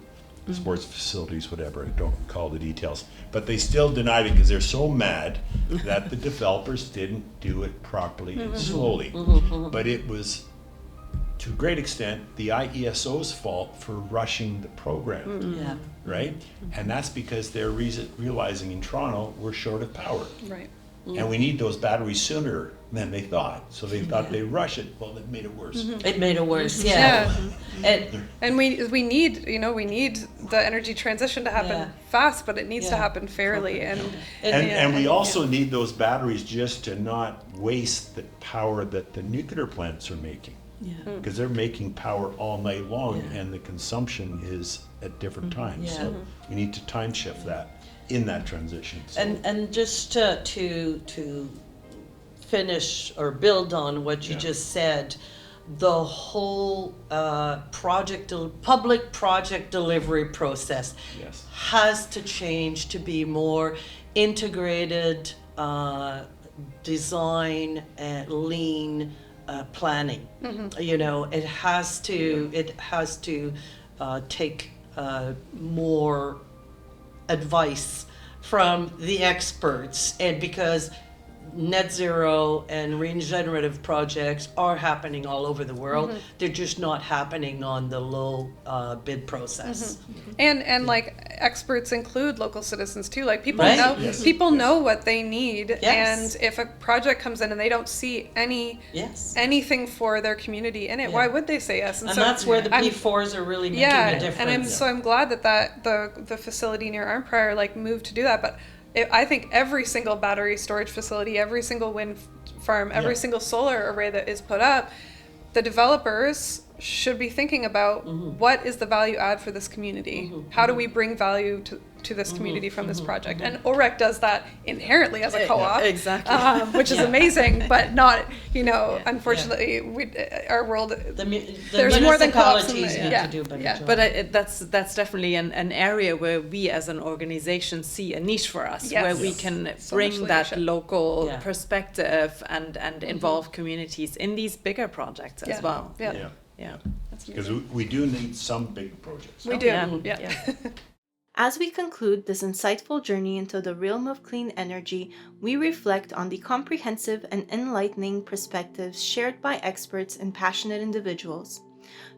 Speaker 2: sports facilities, whatever. I don't recall the details. But they still denied it because they're so mad that the developers didn't do it properly and slowly. But it was, to a great extent, the IESO's fault for rushing the program,
Speaker 5: Yeah.
Speaker 2: right? And that's because they're realizing in Toronto we're short of power.
Speaker 3: Right.
Speaker 2: And we need those batteries sooner than they thought. So they thought they'd rush it. Well, it made it worse.
Speaker 5: It made it worse, yeah.
Speaker 3: And we need the energy transition to happen fast, but it needs to happen fairly.
Speaker 2: And we also need those batteries just to not waste the power that the nuclear plants are making. Because they're making power all night long, and the consumption is at different times. So we need to time shift that in that transition. So.
Speaker 5: And just to finish or build on what you just said, the whole public project delivery process has to change to be more integrated, design and lean planning. You know, it has to take more advice from the experts, and because net zero and regenerative projects are happening all over the world, they're just not happening on the low bid process.
Speaker 3: And like experts include local citizens too. Like people
Speaker 5: Right.
Speaker 3: know
Speaker 2: Yes.
Speaker 3: people know what they need,
Speaker 5: Yes.
Speaker 3: and if a project comes in and they don't see
Speaker 5: Yes.
Speaker 3: anything for their community in it, why would they say yes?
Speaker 5: And that's where the P4s are really making a difference.
Speaker 3: I'm glad that the facility near Arnprior like moved to do that. But I think every single battery storage facility, every single wind farm, every single solar array that is put up, the developers should be thinking about what is the value add for this community? How do we bring value to this community from this project? And OREC does that inherently as a co-op,
Speaker 4: exactly.
Speaker 3: Which is amazing, but not, unfortunately, our world, there's more than co-ops.
Speaker 5: Municipalities need to do a better job.
Speaker 4: But that's definitely an area where we as an organization see a niche for us,
Speaker 3: Yes.
Speaker 4: where we can
Speaker 3: So
Speaker 4: bring
Speaker 3: much
Speaker 4: that
Speaker 3: leadership.
Speaker 4: local
Speaker 5: Yeah.
Speaker 4: perspective and involve communities in these bigger projects as well.
Speaker 3: Yeah.
Speaker 2: Yeah,
Speaker 4: Yeah.
Speaker 2: because we do need some big projects.
Speaker 3: We do. Yeah.
Speaker 1: As we conclude this insightful journey into the realm of clean energy, we reflect on the comprehensive and enlightening perspectives shared by experts and passionate individuals.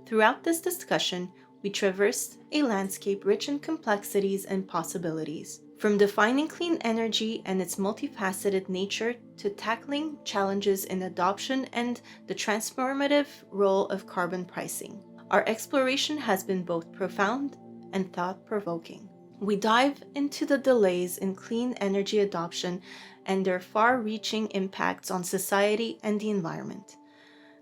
Speaker 1: Throughout this discussion, we traversed a landscape rich in complexities and possibilities. From defining clean energy and its multifaceted nature to tackling challenges in adoption and the transformative role of carbon pricing, our exploration has been both profound and thought-provoking. We dive into the delays in clean energy adoption and their far-reaching impacts on society and the environment.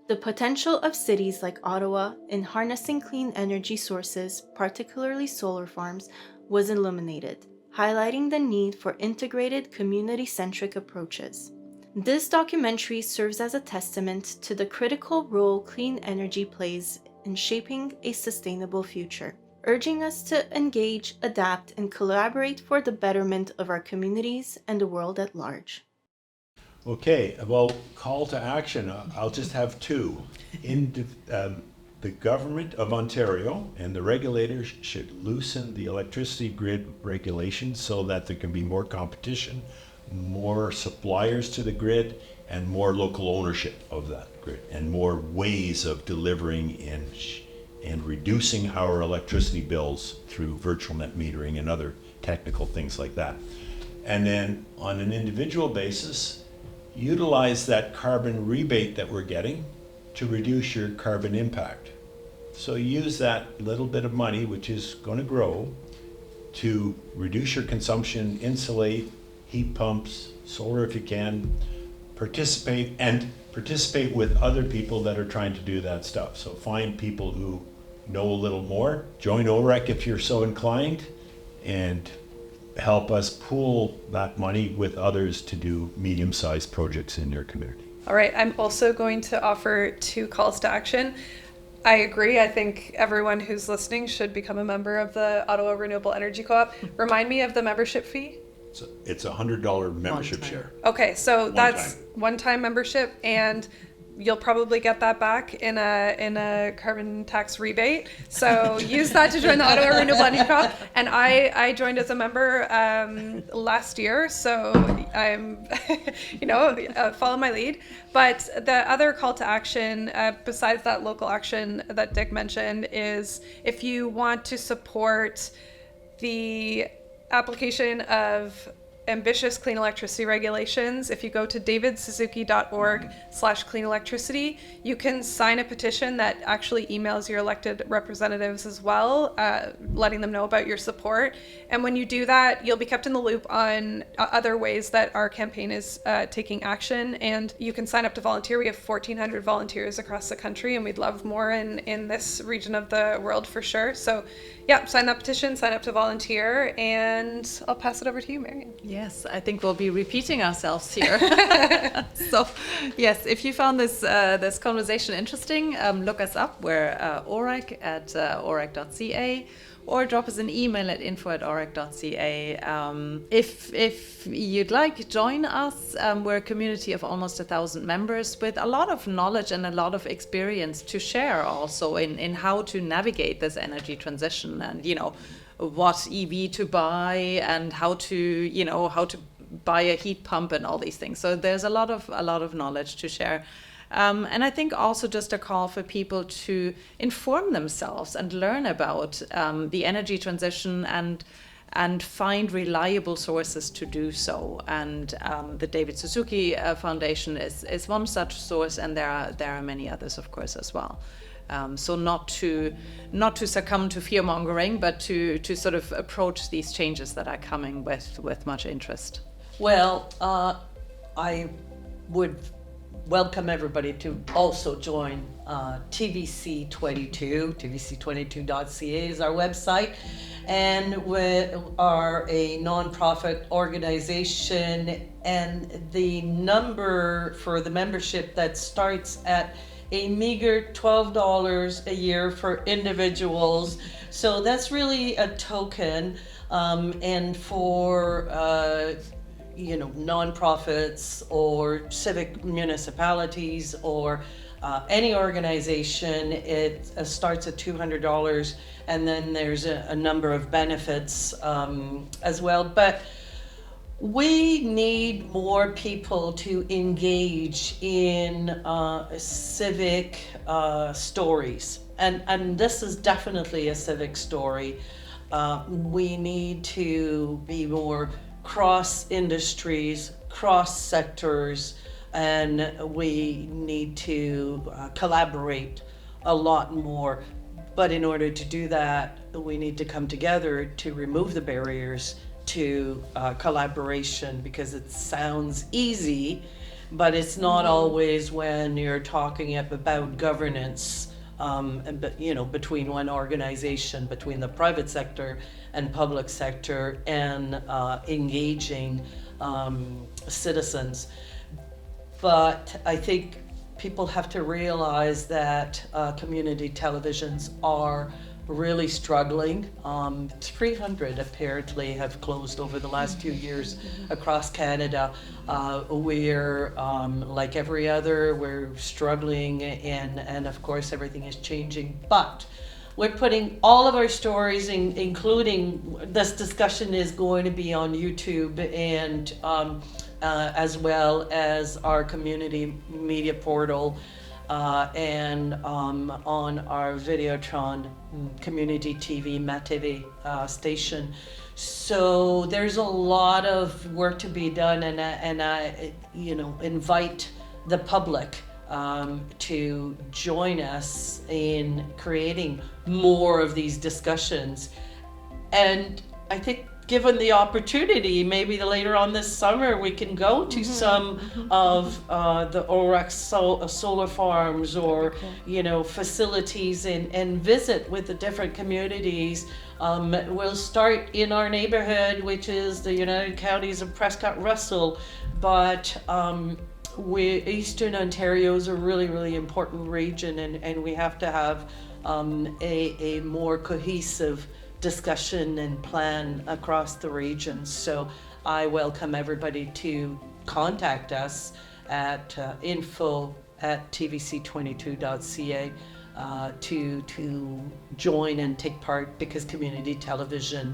Speaker 1: The potential of cities like Ottawa in harnessing clean energy sources, particularly solar farms, was illuminated, highlighting the need for integrated, community-centric approaches. This documentary serves as a testament to the critical role clean energy plays in shaping a sustainable future, urging us to engage, adapt, and collaborate for the betterment of our communities and the world at large.
Speaker 2: Okay, well, call to action, I'll just have two. The government of Ontario and the regulators should loosen the electricity grid regulations so that there can be more competition, more suppliers to the grid, and more local ownership of that grid, and more ways of delivering and reducing our electricity bills through virtual net metering and other technical things like that. And then on an individual basis, utilize that carbon rebate that we're getting to reduce your carbon impact. So use that little bit of money, which is going to grow, to reduce your consumption, insulate, heat pumps, solar if you can, participate with other people that are trying to do that stuff. So find people who know a little more, join OREC if you're so inclined, and help us pool that money with others to do medium-sized projects in your community.
Speaker 3: All right, I'm also going to offer two calls to action. I agree. I think everyone who's listening should become a member of the Ottawa Renewable Energy Co-op. Remind me of the membership fee.
Speaker 2: So it's a $100 membership
Speaker 4: time.
Speaker 2: share.
Speaker 3: Okay, so
Speaker 2: One
Speaker 3: that's
Speaker 2: time.
Speaker 3: one-time membership, and you'll probably get that back in a carbon tax rebate. So use that to join the Ottawa Renewable Energy Co-op. And I joined as a member last year, so I'm, follow my lead. But the other call to action, besides that local action that Dick mentioned, is if you want to support the application of ambitious clean electricity regulations, if you go to davidsuzuki.org/clean electricity, you can sign a petition that actually emails your elected representatives as well, letting them know about your support. And when you do that, you'll be kept in the loop on other ways that our campaign is taking action. And you can sign up to volunteer. We have 1,400 volunteers across the country, and we'd love more in this region of the world for sure. So yeah, sign that petition, sign up to volunteer, and I'll pass it over to you, Marion.
Speaker 4: Yes, I think we'll be repeating ourselves here. So, yes, if you found this conversation interesting, look us up. We're OREC at orec.ca. or drop us an email at info@orec.ca. If you'd like, join us. We're a community of almost 1,000 members with a lot of knowledge and a lot of experience to share also in how to navigate this energy transition, and what EV to buy, and how to buy a heat pump and all these things. So there's a lot of knowledge to share. And I think also just a call for people to inform themselves and learn about the energy transition and find reliable sources to do so. And the David Suzuki Foundation is one such source, and there are many others, of course, as well. So not to succumb to fear mongering, but to sort of approach these changes that are coming with much interest.
Speaker 5: Well, I would welcome everybody to also join TVC22. TVC22.ca is our website, and we are a nonprofit organization, and the number for the membership that starts at a meager $12 a year for individuals. So that's really a token, and for nonprofits or civic municipalities or any organization, it starts at $200, and then there's a number of benefits as well. But we need more people to engage in civic stories, and this is definitely a civic story. We need to be more cross industries, cross sectors, and we need to collaborate a lot more. But in order to do that, we need to come together to remove the barriers to collaboration, because it sounds easy, but it's not always when you're talking about governance. Between one organization, between the private sector and public sector, and engaging citizens. But I think people have to realize that community televisions are really struggling. 300 apparently have closed over the last few years across Canada. We're like every other, we're struggling, and of course everything is changing, but we're putting all of our stories, including this discussion is going to be on YouTube, and as well as our community media portal, and on our Videotron community TV, MaTV station. So there's a lot of work to be done, and I invite the public to join us in creating more of these discussions. And I think given the opportunity, maybe later on this summer we can go to some of the OREC solar farms, or facilities, and visit with the different communities. We'll start in our neighborhood, which is the United Counties of Prescott-Russell, but Eastern Ontario is a really, really important region, and we have to have a more cohesive discussion and plan across the region. So I welcome everybody to contact us at info@tvc22.ca to join and take part, because community television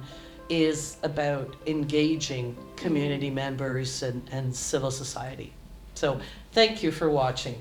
Speaker 5: is about engaging community members and civil society. So thank you for watching.